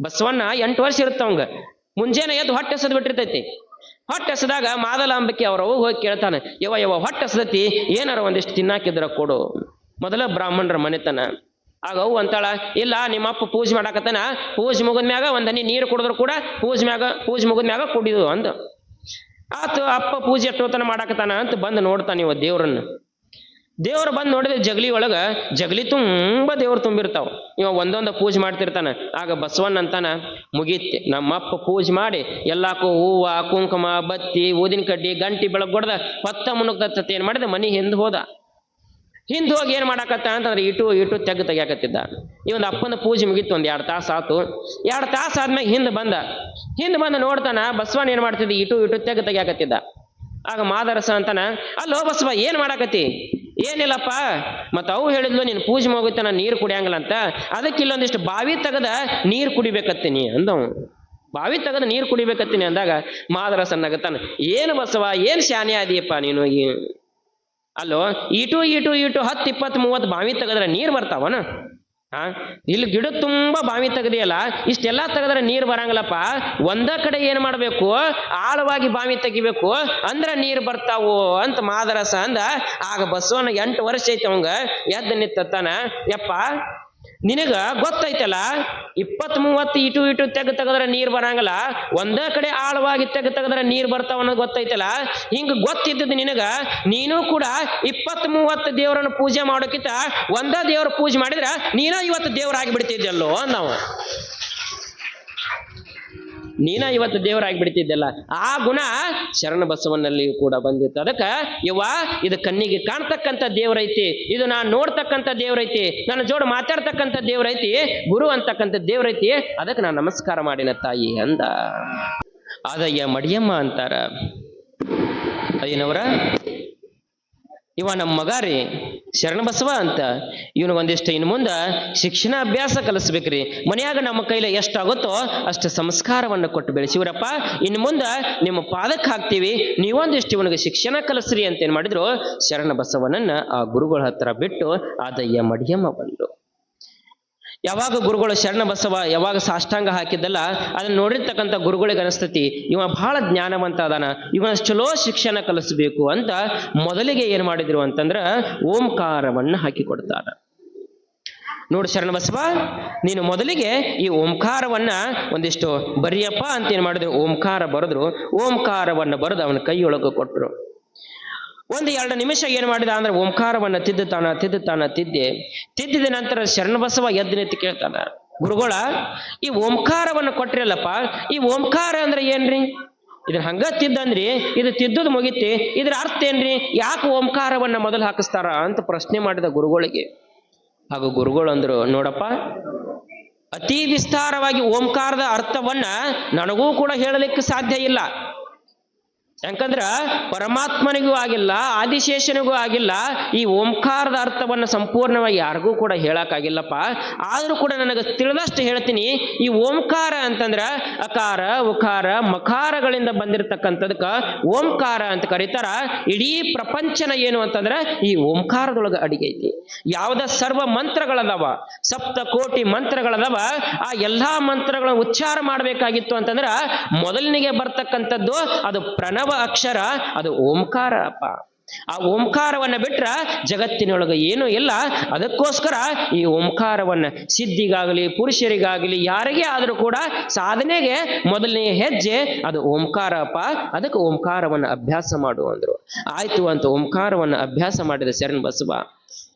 ಬಸವಣ್ಣ 8 ವರ್ಷ ಇರುತ್ತವಂಗ, ಮುಂಜಾನೆ ಎದ್ದು ಹೊಟ್ಟೆ ಹಸದ್ ಬಿಟ್ಟಿರ್ತೈತಿ. ಹೊಟ್ಟೆ ಹಸದಾಗ ಮಾದಲಾಂಬಿಕೆ ಅವ್ರವು ಹೋಗಿ ಕೇಳ್ತಾನೆ, ಯವ್ವ ಹೊಟ್ಟೆ ಹಸದತಿ, ಏನಾರ ಒಂದಿಷ್ಟು ತಿನ್ನಾಕಿದ್ರ ಕೊಡು. ಮೊದಲ ಬ್ರಾಹ್ಮಣರ ಮನೆತನ. ಆಗ ಅವು ಅಂತಾಳ, ಇಲ್ಲ ನಿಮ್ಮಪ್ಪ ಪೂಜೆ ಮಾಡಾಕತ್ತಾನ, ಪೂಜೆ ಮುಗಿದ್ಮ್ಯಾಗ ಒಂದ್ ಹನಿ ನೀರು ಕುಡಿದ್ರು ಕೂಡ ಪೂಜೆ ಮುಗಿದ್ಮ್ಯಾಗ ಕುಡಿದು ಅಂದ. ಆತು, ಅಪ್ಪ ಪೂಜೆ ಎಷ್ಟೋತನ ಮಾಡಾಕತ್ತಾನ ಅಂತ ಬಂದು ನೋಡ್ತಾನ ಇವ ದೇವ್ರನ್ನ. ದೇವ್ರು ಬಂದು ನೋಡಿದ್ರೆ ಜಗಲಿ ತುಂಬಾ ದೇವ್ರು ತುಂಬಿರ್ತಾವ. ಇವ ಒಂದೊಂದು ಪೂಜೆ ಮಾಡ್ತಿರ್ತಾನ. ಆಗ ಬಸವಣ್ಣ ಅಂತಾನ, ಮುಗೀತಿ ನಮ್ಮಪ್ಪ ಪೂಜೆ ಮಾಡಿ ಎಲ್ಲಾಕು ಹೂವ ಕುಂಕುಮ ಬತ್ತಿ ಊದಿನ ಕಡ್ಡಿ ಗಂಟಿ ಬೆಳಗ್ ಹೊಡೆದ ಹೊತ್ತ ಮುನುಗ್ದತ್ತ ಏನ್ ಮಾಡಿದ, ಮನಿ ಹಿಂದ್ ಹೋದ. ಹಿಂದ್ ಹೋಗಿ ಏನ್ ಮಾಡಾಕತ್ತ ಅಂತಂದ್ರೆ ಇಟು ತೆಗ್ಯಾಕತ್ತಿದ್ದ. ಈ ಒಂದು ಅಪ್ಪನ ಪೂಜೆ ಮುಗಿತ್ತು, 1-2 ತಾಸು ಆತು. 2 ತಾಸು ಆದ್ಮೇಲೆ ಹಿಂದ್ ಬಂದ ನೋಡ್ತಾನ, ಬಸವಣ್ಣ ಏನ್ ಮಾಡ್ತಿದ್ದ, ಇಟು ತೆಗ್ಯಾಕತ್ತಿದ್ದ. ಆಗ ಮಾದರಸ ಅಂತಾನ, ಅಲ್ಲೋ ಬಸವ ಏನ್ ಮಾಡಾಕತ್ತಿ? ಏನಿಲ್ಲಪ್ಪ, ಮತ್ತ ಅವು ಹೇಳಿದ್ಲು ನೀನು ಪೂಜೆ ಮುಗಿತ ನಾನು ನೀರು ಕುಡಿಯಂಗಿಲ್ಲ ಅಂತ, ಅದಕ್ಕೆ ಇಲ್ಲೊಂದಿಷ್ಟು ಬಾವಿ ತೆಗದ ನೀರು ಕುಡಿಬೇಕತ್ತೀನಿ ಅಂದವ್. ಬಾವಿ ತೆಗದ ನೀರು ಕುಡಿಬೇಕತ್ತೀನಿ ಅಂದಾಗ ಮಾದರಸ ನಗತಾನ, ಏನು ಬಸವ ಏನ್ ಶಾನೆ ಆದಿಯಪ್ಪ ನೀನು, ಅಲ್ಲೋ ಇಟು 10, 20, 30 ಬಾವಿ ತೆಗದ್ರೆ ನೀರು ಬರ್ತಾವನ? ಇಲ್ಲಿ ಗಿಡ ತುಂಬಾ ಬಾವಿ ತೆಗದಿಯಲ್ಲ, ಇಷ್ಟೆಲ್ಲಾ ತೆಗದ್ರೆ ನೀರು ಬರಂಗಿಲ್ಲಪ್ಪ. ಒಂದ ಕಡೆ ಏನ್ ಮಾಡ್ಬೇಕು, ಆಳವಾಗಿ ಬಾವಿ ತೆಗಿಬೇಕು, ಅಂದ್ರ ನೀರು ಬರ್ತಾವು ಅಂತ ಮಾದರಸ ಅಂದ. ಆಗ ಬಸವಣ್ಣ 8 ವರ್ಷ ಐತೆ ಅವಂಗ, ಎದ್ದು ನಿತ್ತಾನ, ಯಪ್ಪ ನಿನಗ ಗೊತ್ತೈತಲ್ಲ 20-30 ಇಟು ತೆಗದ್ರೆ ನೀರು ಬರಂಗಿಲ್ಲ, ಒಂದೇ ಕಡೆ ಆಳವಾಗಿ ತೆಗದ್ರೆ ನೀರು ಬರ್ತಾವ ಅನ್ನೋದು ಗೊತ್ತೈತಲ್ಲ. ಹಿಂಗ ಗೊತ್ತಿದ್ದದ್ದು ನಿನಗ, ನೀನು ಕೂಡ 20-30 ದೇವರನ್ನು ಪೂಜೆ ಮಾಡೋಕ್ಕಿಂತ ಒಂದೇ ದೇವ್ರ ಪೂಜೆ ಮಾಡಿದ್ರ ನೀನ ಇವತ್ತು ದೇವರಾಗಿ ಬಿಡ್ತಿದ್ದಲ್ಲೋ ನಾವು, ನೀನ ಇವತ್ತು ದೇವರಾಗಿ ಬಿಡ್ತಿದ್ದಲ್ಲ. ಆ ಗುಣ ಶರಣ ಬಸವನಲ್ಲಿಯೂ ಕೂಡ ಬಂದಿತ್ತು. ಅದಕ್ಕ ಯವ್ವ ಇದು ಕಣ್ಣಿಗೆ ಕಾಣ್ತಕ್ಕಂಥ ದೇವ್ರೈತಿ, ಇದು ನಾನು ನೋಡ್ತಕ್ಕಂಥ ದೇವ್ರೈತಿ, ನನ್ನ ಜೋಡ ಮಾತಾಡ್ತಕ್ಕಂಥ ದೇವ್ರೈತಿ, ಗುರು ಅಂತಕ್ಕಂಥ ದೇವ್ರೈತಿ, ಅದಕ್ಕೆ ನಾನು ನಮಸ್ಕಾರ ಮಾಡಿನ ತಾಯಿ ಅಂದ. ಅದಯ್ಯ ಮಡಿಯಮ್ಮ ಅಂತಾರ. ಅಯ್ಯನವರ ಇವ ನಮ್ಮ ಮಗ ರೀ ಶರಣಬಸವ ಅಂತ, ಇವನಿಗೊಂದಿಷ್ಟು ಇನ್ನು ಮುಂದೆ ಶಿಕ್ಷಣ ಅಭ್ಯಾಸ ಕಲಿಸ್ಬೇಕ್ರಿ. ಮನೆಯಾಗ ನಮ್ಮ ಕೈಲಿ ಎಷ್ಟಾಗುತ್ತೋ ಅಷ್ಟು ಸಂಸ್ಕಾರವನ್ನು ಕೊಟ್ಟು ಬೆಳೆಸಿವ್ರಪ್ಪ. ಇನ್ನು ಮುಂದೆ ನಿಮ್ಮ ಪಾದಕ್ಕೆ ಹಾಕ್ತೀವಿ, ನೀವೊಂದಿಷ್ಟು ಇವನಿಗೆ ಶಿಕ್ಷಣ ಕಲಿಸ್ರಿ ಅಂತ ಏನ್ ಮಾಡಿದ್ರು, ಶರಣ ಬಸವನನ್ನ ಆ ಗುರುಗಳ ಹತ್ರ ಬಿಟ್ಟು ಆದಯ್ಯ ಮಡಿಯಮ್ಮ ಬಂದ್ರು. ಯಾವಾಗ ಗುರುಗಳು ಶರಣ ಬಸವ ಯಾವಾಗ ಸಾಷ್ಟಾಂಗ ಹಾಕಿದ್ದಲ್ಲ, ಅದನ್ನ ನೋಡಿರ್ತಕ್ಕಂಥ ಗುರುಗಳಿಗೆ ಅನಿಸ್ತತಿ ಇವ ಬಹಳ ಜ್ಞಾನವಂತ ಅದಾನ, ಇವನ ಚಲೋ ಶಿಕ್ಷಣ ಕಲಿಸ್ಬೇಕು ಅಂತ ಮೊದಲಿಗೆ ಏನ್ ಮಾಡಿದ್ರು ಅಂತಂದ್ರ ಓಂಕಾರವನ್ನ ಹಾಕಿ ಕೊಡ್ತಾರ. ನೋಡು ಶರಣ ಬಸವ, ನೀನು ಮೊದಲಿಗೆ ಈ ಓಂಕಾರವನ್ನ ಒಂದಿಷ್ಟು ಬರಿಯಪ್ಪ ಅಂತ ಏನ್ ಮಾಡಿದ್ರು, ಓಂಕಾರ ಬರೆದ್ರು. ಓಂಕಾರವನ್ನ ಬರೆದು ಅವನ ಕೈಯೊಳಗೆ ಕೊಟ್ಟರು. 1-2 ನಿಮಿಷ ಏನ್ ಮಾಡಿದ ಅಂದ್ರೆ ಓಂಕಾರವನ್ನ ತಿದ್ದಿದ ನಂತರ ಶರಣಬಸವ ಎದ್ದು ನಿಂತು ಕೇಳ್ತಾನ, ಗುರುಗಳ ಈ ಓಂಕಾರವನ್ನ ಕೊಟ್ರಿಲ್ಲಪ್ಪ, ಈ ಓಂಕಾರ ಅಂದ್ರೆ ಏನ್ರಿ? ಇದನ್ನ ಹಂಗ ತಿದ್ದಂದ್ರಿ, ಇದು ತಿದ್ದುದು ಮುಗಿತಿ, ಇದ್ರ ಅರ್ಥ ಏನ್ರಿ? ಯಾಕೆ ಓಂಕಾರವನ್ನ ಮೊದಲು ಹಾಕಿಸ್ತಾರ ಅಂತ ಪ್ರಶ್ನೆ ಮಾಡಿದ ಗುರುಗಳಿಗೆ. ಹಾಗೂ ಗುರುಗಳು ಅಂದ್ರು, ನೋಡಪ್ಪ ಅತಿ ವಿಸ್ತಾರವಾಗಿ ಓಂಕಾರದ ಅರ್ಥವನ್ನ ನನಗೂ ಕೂಡ ಹೇಳಲಿಕ್ಕೆ ಸಾಧ್ಯ ಇಲ್ಲ. ಯಾಕಂದ್ರ ಪರಮಾತ್ಮನಿಗೂ ಆಗಿಲ್ಲ, ಆದಿಶೇಷನಿಗೂ ಆಗಿಲ್ಲ, ಈ ಓಂಕಾರದ ಅರ್ಥವನ್ನ ಸಂಪೂರ್ಣವಾಗಿ ಯಾರಿಗೂ ಕೂಡ ಹೇಳಕ್ಕಾಗಿಲ್ಲಪ್ಪ. ಆದ್ರೂ ಕೂಡ ನನಗೆ ತಿಳಿದಷ್ಟು ಹೇಳ್ತೀನಿ. ಈ ಓಂಕಾರ ಅಂತಂದ್ರ ಅಕಾರ ಉಕಾರ ಮಕಾರಗಳಿಂದ ಬಂದಿರತಕ್ಕಂಥದಕ್ಕ ಓಂಕಾರ ಅಂತ ಕರೀತಾರ. ಇಡೀ ಪ್ರಪಂಚನ ಏನು ಅಂತಂದ್ರ ಈ ಓಂಕಾರದೊಳಗೆ ಅಡಿಗೈತಿ. ಯಾವ್ದ ಸರ್ವ ಮಂತ್ರಗಳದಾವ, 7 ಕೋಟಿ ಮಂತ್ರಗಳದಾವ. ಆ ಎಲ್ಲಾ ಮಂತ್ರಗಳನ್ನ ಉಚ್ಚಾರ ಮಾಡ್ಬೇಕಾಗಿತ್ತು ಅಂತಂದ್ರ ಮೊದಲನಿಗೆ ಬರ್ತಕ್ಕಂಥದ್ದು ಅದು ಪ್ರಣವ ಅಕ್ಷರ, ಅದು ಓಂಕಾರ ಅಪ್ಪ. ಆ ಓಂಕಾರವನ್ನ ಬಿಟ್ರ ಜಗತ್ತಿನೊಳಗೆ ಏನೂ ಇಲ್ಲ. ಅದಕ್ಕೋಸ್ಕರ ಈ ಓಂಕಾರವನ್ನ ಸಿದ್ಧಿಗಾಗಲಿ ಪುರುಷರಿಗಾಗಲಿ ಯಾರಿಗೇ ಆದರೂ ಕೂಡ ಸಾಧನೆಗೆ ಮೊದಲನೇ ಹೆಜ್ಜೆ ಅದು ಓಂಕಾರಪ್ಪ. ಅದಕ್ಕೆ ಓಂಕಾರವನ್ನ ಅಭ್ಯಾಸ ಮಾಡು ಅಂದ್ರು. ಆಯ್ತು ಅಂತ ಓಂಕಾರವನ್ನ ಅಭ್ಯಾಸ ಮಾಡಿದ ಶರಣ ಬಸವ.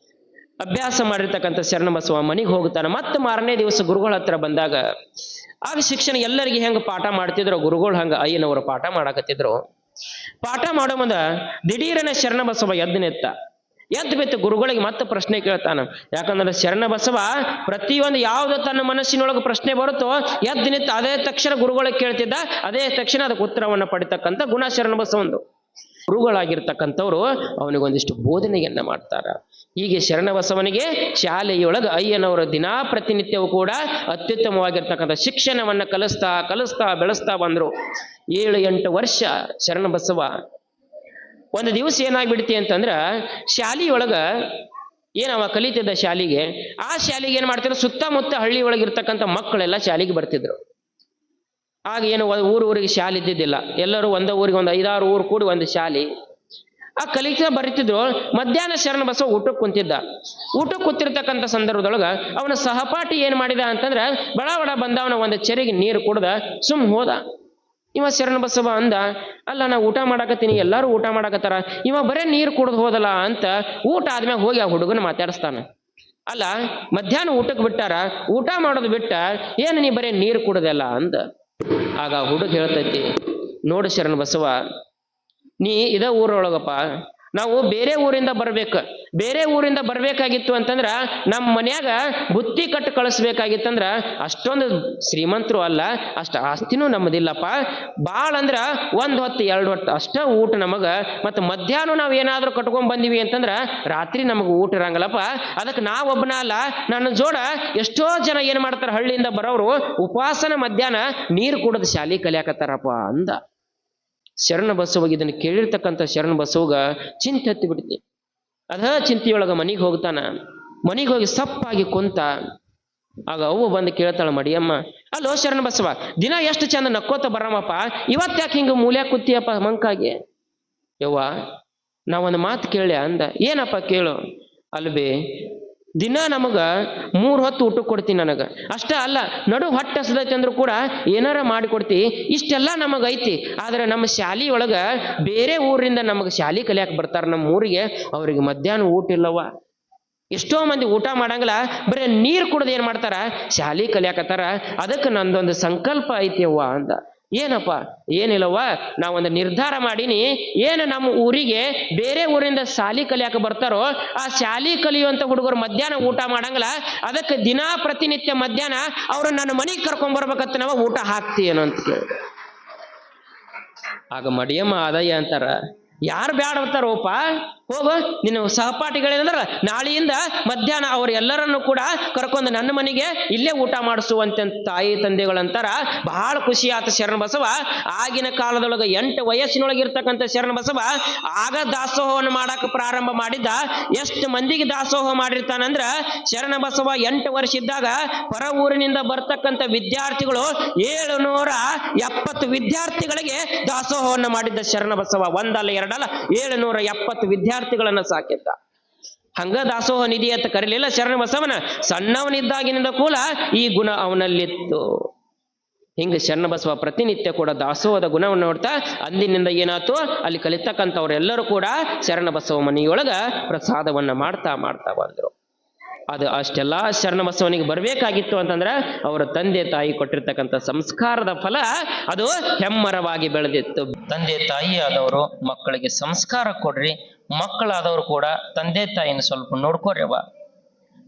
ಅಭ್ಯಾಸ ಮಾಡಿರ್ತಕ್ಕಂಥ ಶರಣ ಬಸವ ಮನೆಗೆ ಹೋಗ್ತಾನೆ. ಮತ್ತೆ ಮಾರನೇ ದಿವಸ ಗುರುಗಳ ಹತ್ರ ಬಂದಾಗ ಆಗ ಶಿಕ್ಷಣ ಎಲ್ಲರಿಗೆ ಹೆಂಗ ಪಾಠ ಮಾಡ್ತಿದ್ರು ಗುರುಗಳು ಹಂಗ ಅಯ್ಯನವರು ಪಾಠ ಮಾಡಾಕತ್ತಿದ್ರು. ಪಾಠ ಮಾಡೋ ಮುಂದ ದಿಢೀರನ ಶರಣ ಬಸವ ಎದ್ದು ಬಿತ್ತು ಗುರುಗಳಿಗೆ ಮತ್ತೆ ಪ್ರಶ್ನೆ ಕೇಳ್ತಾನ. ಯಾಕಂದ್ರೆ ಶರಣ ಬಸವ ಪ್ರತಿಯೊಂದು ಯಾವ್ದು ತನ್ನ ಮನಸ್ಸಿನೊಳಗೆ ಪ್ರಶ್ನೆ ಬರುತ್ತೋ ಎದ್ದು ನಿಂತು ಅದೇ ತಕ್ಷಣ ಗುರುಗಳಿಗೆ ಕೇಳ್ತಿದ್ದ, ಅದೇ ತಕ್ಷಣ ಅದಕ್ಕೆ ಉತ್ತರವನ್ನ ಪಡಿತಕ್ಕಂಥ ಗುಣ ಶರಣ ಬಸವಂದು. ಗುರುಗಳಾಗಿರ್ತಕ್ಕಂಥವ್ರು ಅವನಿಗೊಂದಿಷ್ಟು ಬೋಧನೆಯನ್ನ ಮಾಡ್ತಾರ. ಹೀಗೆ ಶರಣ ಬಸವನಿಗೆ ಶಾಲೆಯೊಳಗೆ ಅಯ್ಯನವರು ದಿನಾ ಪ್ರತಿನಿತ್ಯವೂ ಕೂಡ ಅತ್ಯುತ್ತಮವಾಗಿರ್ತಕ್ಕಂಥ ಶಿಕ್ಷಣವನ್ನ ಕಲಿಸ್ತಾ ಬೆಳೆಸ್ತಾ ಬಂದ್ರು. 7-8 ವರ್ಷ ಶರಣ ಬಸವ. ಒಂದು ದಿವಸ ಏನಾಗ್ಬಿಡ್ತಿ ಅಂತಂದ್ರ ಶಾಲೆಯೊಳಗ ಏನವ ಕಲಿತಿದ್ದ ಶಾಲೆಗೆ, ಆ ಶಾಲೆಗೆ ಏನ್ ಮಾಡ್ತಿದ್ರು ಸುತ್ತಮುತ್ತ ಹಳ್ಳಿ ಒಳಗಿರ್ತಕ್ಕಂಥ ಮಕ್ಕಳೆಲ್ಲ ಶಾಲೆಗೆ ಬರ್ತಿದ್ರು. ಆಗ ಏನು ಊರಿಗೆ ಶಾಲೆ ಇದ್ದಿದ್ದಿಲ್ಲ, ಎಲ್ಲರೂ ಒಂದೇ ಊರಿಗೆ ಒಂದು 5-6 ಊರು ಕೂಡಿ ಒಂದು ಶಾಲೆ. ಆ ಕಲಿತಾ ಬರೀತಿದ್ರು. ಮಧ್ಯಾಹ್ನ ಶರಣ ಬಸವ ಊಟಕ್ಕೆ ಕುಂತಿದ್ದ. ಊಟಕ್ಕೆ ಕೂತಿರ್ತಕ್ಕಂಥ ಸಂದರ್ಭದೊಳಗ ಅವನ ಸಹಪಾಠಿ ಏನ್ ಮಾಡಿದ ಅಂತಂದ್ರ ಬಡ ಬಂದವನ ಒಂದು ಚೆರಿಗೆ ನೀರು ಕುಡ್ದ ಹೋದ. ಇವ ಶರಣ ಬಸವ ಅಂದ, ಅಲ್ಲ ನಾ ಊಟ ಮಾಡಾಕತ್ತೀನಿ, ಎಲ್ಲಾರು ಊಟ ಮಾಡಾಕತ್ತಾರ, ಇವ ಬರೇ ನೀರು ಕುಡ್ದು ಹೋದಲ್ಲ ಅಂತ ಊಟ ಆದ್ಮ್ಯಾಗ ಹೋಗಿ ಆ ಹುಡುಗನ ಮಾತಾಡಿಸ್ತಾನ. ಅಲ್ಲ ಮಧ್ಯಾಹ್ನ ಊಟಕ್ಕೆ ಬಿಟ್ಟಾರ, ಊಟ ಮಾಡೋದು ಬಿಟ್ಟ ಏನು ನೀ ಬರೇ ನೀರು ಕುಡ್ದಲ್ಲ ಅಂದ. ಆಗ ಹುಡುಗ ಹೇಳ್ತೈತಿ, ನೋಡು ಶರಣ ಬಸವ, ನೀ ಇದ ಊರೊಳಗಪ್ಪ, ನಾವು ಬೇರೆ ಊರಿಂದ ಬರ್ಬೇಕಾಗಿತ್ತು ಅಂತಂದ್ರ ನಮ್ಮ ಮನ್ಯಾಗ ಬುತ್ತಿ ಕಟ್ಟು ಕಳಿಸ್ಬೇಕಾಗಿತ್ತಂದ್ರ ಅಷ್ಟೊಂದು ಶ್ರೀಮಂತರು ಅಲ್ಲ, ಅಷ್ಟ ಆಸ್ತಿನೂ ನಮ್ಮದಿಲ್ಲಪ್ಪ. ಭಾಳ ಅಂದ್ರ 1 ಹೊತ್ತು 2 ಹೊತ್ತು ಅಷ್ಟ ಊಟ ನಮಗ. ಮತ್ತು ಮಧ್ಯಾಹ್ನ ನಾವು ಏನಾದ್ರೂ ಕಟ್ಕೊಂಡ್ ಬಂದಿವಿ ಅಂತಂದ್ರ ರಾತ್ರಿ ನಮಗ ಊಟ ಇರಂಗಲ್ಲಪ್ಪ. ಅದಕ್ಕೆ ನಾವೊಬ್ಬನ ಅಲ್ಲ, ನನ್ನ ಜೋಡ ಎಷ್ಟೋ ಜನ ಏನ್ ಮಾಡ್ತಾರ ಹಳ್ಳಿಯಿಂದ ಬರೋರು ಉಪವಾಸನ ಮಧ್ಯಾಹ್ನ ನೀರು ಕುಡಿದು ಶಾಲಿ ಕಲಿಯಾಕತ್ತಾರಪ್ಪ ಅಂದ. ಶರಣ ಬಸವಗೆ ಇದನ್ನು ಕೇಳಿರ್ತಕ್ಕಂಥ ಶರಣ ಬಸವಗ ಚಿಂತೆ ಹತ್ತಿ ಬಿಡ್ತಿ. ಅದ ಚಿಂತೆಯೊಳಗ ಮನೆಗೆ ಹೋಗ್ತಾನ. ಮನೆಗೆ ಹೋಗಿ ಸಪ್ಪಾಗಿ ಕುಂತ. ಆಗ ಅವ್ವ ಬಂದು ಕೇಳ್ತಾಳ, ಮಡಿಯಮ್ಮ, ಅಲ್ಲೋ ಶರಣ ಬಸವ, ದಿನ ಎಷ್ಟು ಚಂದ ನಕ್ಕೋತ ಬರಮಪ್ಪ, ಇವತ್ತ್ಯಾಕೆ ಹಿಂಗ ಮೂಲ್ಯಾಗ ಕೂತಿಯಪ್ಪ ಮಂಕಾಗಿ? ಯವ್ವ ನಾವೊಂದು ಮಾತು ಕೇಳ್ಯ ಅಂದ. ಏನಪ್ಪ ಕೇಳು? ಅಲ್ಬೇ, ದಿನ ನಮಗ 3 ಹೊತ್ತು ಊಟ ಕೊಡ್ತೀನಿ. ನನಗ ಅಷ್ಟ ಅಲ್ಲ, ನಡು ಹೊಟ್ಟೆ ಹಸದೈತಿ ಅಂದ್ರೂ ಕೂಡ ಏನಾರ ಮಾಡಿಕೊಡ್ತಿ. ಇಷ್ಟೆಲ್ಲ ನಮಗೈತಿ. ಆದ್ರೆ ನಮ್ಮ ಶಾಲೆಯೊಳಗ ಬೇರೆ ಊರಿಂದ ನಮಗೆ ಶಾಲೆ ಕಲಿಯಾಕ ಬರ್ತಾರ ನಮ್ಮ ಊರಿಗೆ, ಅವ್ರಿಗೆ ಮಧ್ಯಾಹ್ನ ಊಟ ಇಲ್ಲವ. ಎಷ್ಟೋ ಮಂದಿ ಊಟ ಮಾಡಂಗಿಲ್ಲ, ಬರೀ ನೀರು ಕುಡ್ದು ಏನ್ ಮಾಡ್ತಾರ ಶಾಲೆ ಕಲಿಯಾಕತ್ತಾರ. ಅದಕ್ಕೆ ನಂದೊಂದು ಸಂಕಲ್ಪ ಐತಿಯವ್ವ ಅಂದ. ಏನಪ್ಪ? ಏನಿಲ್ಲವ್ವ, ನಾವೊಂದು ನಿರ್ಧಾರ ಮಾಡೀನಿ. ಏನು ನಮ್ಮ ಊರಿಗೆ ಬೇರೆ ಊರಿಂದ ಶಾಲಿ ಕಲಿಯಾಕ ಬರ್ತಾರೋ ಆ ಶಾಲಿ ಕಲಿಯುವಂತ ಹುಡುಗರು ಮಧ್ಯಾಹ್ನ ಊಟ ಮಾಡಂಗಿಲ್ಲ. ಅದಕ್ಕೆ ದಿನಾ ಪ್ರತಿನಿತ್ಯ ಮಧ್ಯಾಹ್ನ ಅವ್ರು ನನ್ನ ಮನೆಗೆ ಕರ್ಕೊಂಡ್ ಬರ್ಬೇಕಂತ ನಾವು ಊಟ ಹಾಕ್ತೀಯೇನೋ ಅಂತ ಕೇಳಿ. ಆಗ ಮಡಿಯಮ್ಮ ಆದಯ್ಯ ಅಂತಾರ, ಯಾರು ಬ್ಯಾಡ ಅಂತಾರೋಪ, ಹೋಗು ನಿನ್ನ ಸಹಪಾಠಿಗಳೇನಂದ್ರ ನಾಳೆಯಿಂದ ಮಧ್ಯಾಹ್ನ ಅವ್ರ ಎಲ್ಲರನ್ನು ಕೂಡ ಕರ್ಕೊಂಡು ನನ್ನ ಮನೆಗೆ ಇಲ್ಲೇ ಊಟ ಮಾಡಿಸುವಂತೆ ತಾಯಿ ತಂದೆಗಳಂತಾರ. ಬಹಳ ಖುಷಿ ಆತ ಶರಣ ಬಸವ. ಆಗಿನ ಕಾಲದೊಳಗೆ 8 ವಯಸ್ಸಿನೊಳಗಿರ್ತಕ್ಕಂಥ ಶರಣ ಬಸವ ಆಗ ದಾಸೋಹವನ್ನು ಮಾಡಾಕ ಪ್ರಾರಂಭ ಮಾಡಿದ್ದ. ಎಷ್ಟು ಮಂದಿಗೆ ದಾಸೋಹ ಮಾಡಿರ್ತಾನಂದ್ರ, ಶರಣ ಬಸವ 8 ವರ್ಷ ಇದ್ದಾಗ ಹೊರ ಊರಿನಿಂದ ಬರ್ತಕ್ಕಂಥ ವಿದ್ಯಾರ್ಥಿಗಳು 770 ವಿದ್ಯಾರ್ಥಿಗಳಿಗೆ ದಾಸೋಹವನ್ನು ಮಾಡಿದ್ದ ಶರಣ ಬಸವ. 1 ಅಲ್ಲ 2 ಅಲ್ಲ 770 ವಿದ್ಯಾರ್ಥಿಗಳನ್ನ ಸಾಕಿದ್ದ. ಹಂಗ ದಾಸೋಹ ನಿಧಿ ಅಂತ ಕರೀಲಿಲ್ಲ ಶರಣ ಬಸವನ. ಸಣ್ಣವನಿದ್ದಾಗಿನಿಂದ ಕೂಡ ಈ ಗುಣ ಅವನಲ್ಲಿತ್ತು. ಹಿಂಗ ಶರಣ ಬಸವ ಪ್ರತಿನಿತ್ಯ ಕೂಡ ದಾಸೋಹದ ಗುಣವನ್ನು ನೋಡ್ತಾ ಅಂದಿನಿಂದ ಏನಾಯ್ತು, ಅಲ್ಲಿ ಕಲಿತಕ್ಕಂಥವ್ರೆಲ್ಲರೂ ಕೂಡ ಶರಣ ಬಸವ ಮನೆಯೊಳಗ ಪ್ರಸಾದವನ್ನ ಮಾಡ್ತಾ ಬಂದ್ರು. ಅದು ಅಷ್ಟೆಲ್ಲ ಶರಣ ಬಸವನಿಗೆ ಬರಬೇಕಾಗಿತ್ತು ಅಂತಂದ್ರೆ ಅವರ ತಂದೆ ತಾಯಿ ಕೊಟ್ಟಿರ್ತಕ್ಕಂಥ ಸಂಸ್ಕಾರದ ಫಲ ಅದು ಹೆಮ್ಮರವಾಗಿ ಬೆಳೆದಿತ್ತು. ತಂದೆ ತಾಯಿ ಆದವರು ಮಕ್ಕಳಿಗೆ ಸಂಸ್ಕಾರ ಕೊಡ್ರಿ, ಮಕ್ಕಳಾದವರು ಕೂಡ ತಂದೆ ತಾಯಿನ ಸ್ವಲ್ಪ ನೋಡ್ಕೋರ್ಯವ.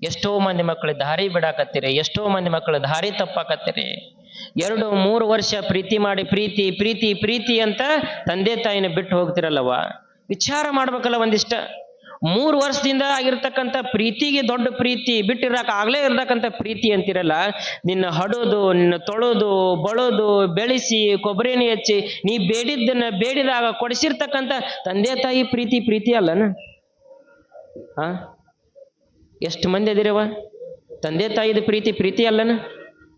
ಎಷ್ಟೋ ಮಂದಿ ಮಕ್ಕಳು ದಾರಿ ಬಿಡಾಕತ್ತೀರಿ, ಎಷ್ಟೋ ಮಂದಿ ಮಕ್ಕಳು ದಾರಿ ತಪ್ಪಾಕತ್ತೀರಿ. 2-3 ವರ್ಷ ಪ್ರೀತಿ ಮಾಡಿ ಪ್ರೀತಿ ಅಂತ ತಂದೆ ತಾಯಿನ ಬಿಟ್ಟು ಹೋಗ್ತಿರಲ್ಲವ. ವಿಚಾರ ಮಾಡ್ಬೇಕಲ್ಲ ಒಂದಿಷ್ಟ. 3 ವರ್ಷದಿಂದ ಆಗಿರ್ತಕ್ಕಂಥ ಪ್ರೀತಿಗೆ ದೊಡ್ಡ ಪ್ರೀತಿ, ಬಿಟ್ಟಿರಾಕ ಆಗ್ಲೇ ಇರ್ತಕ್ಕಂಥ ಪ್ರೀತಿ ಅಂತಿರಲ್ಲ. ನಿನ್ನ ಹಡೋದು, ನಿನ್ನ ತೊಳೋದು, ಬಳೋದು, ಬೆಳೆಸಿ ಕೊಬ್ಬರಿ ಎಣ್ಣೆ ಹಚ್ಚಿ ನೀ ಬೇಡಿದ್ದನ್ನ ಬೇಡಿದಾಗ ಕೊಡಿಸಿರ್ತಕ್ಕಂಥ ತಂದೆ ತಾಯಿ ಪ್ರೀತಿ ಅಲ್ಲನ? ಎಷ್ಟು ಮಂದಿ ಅದಿರವ? ತಂದೆ ತಾಯಿದ ಪ್ರೀತಿ ಅಲ್ಲನ?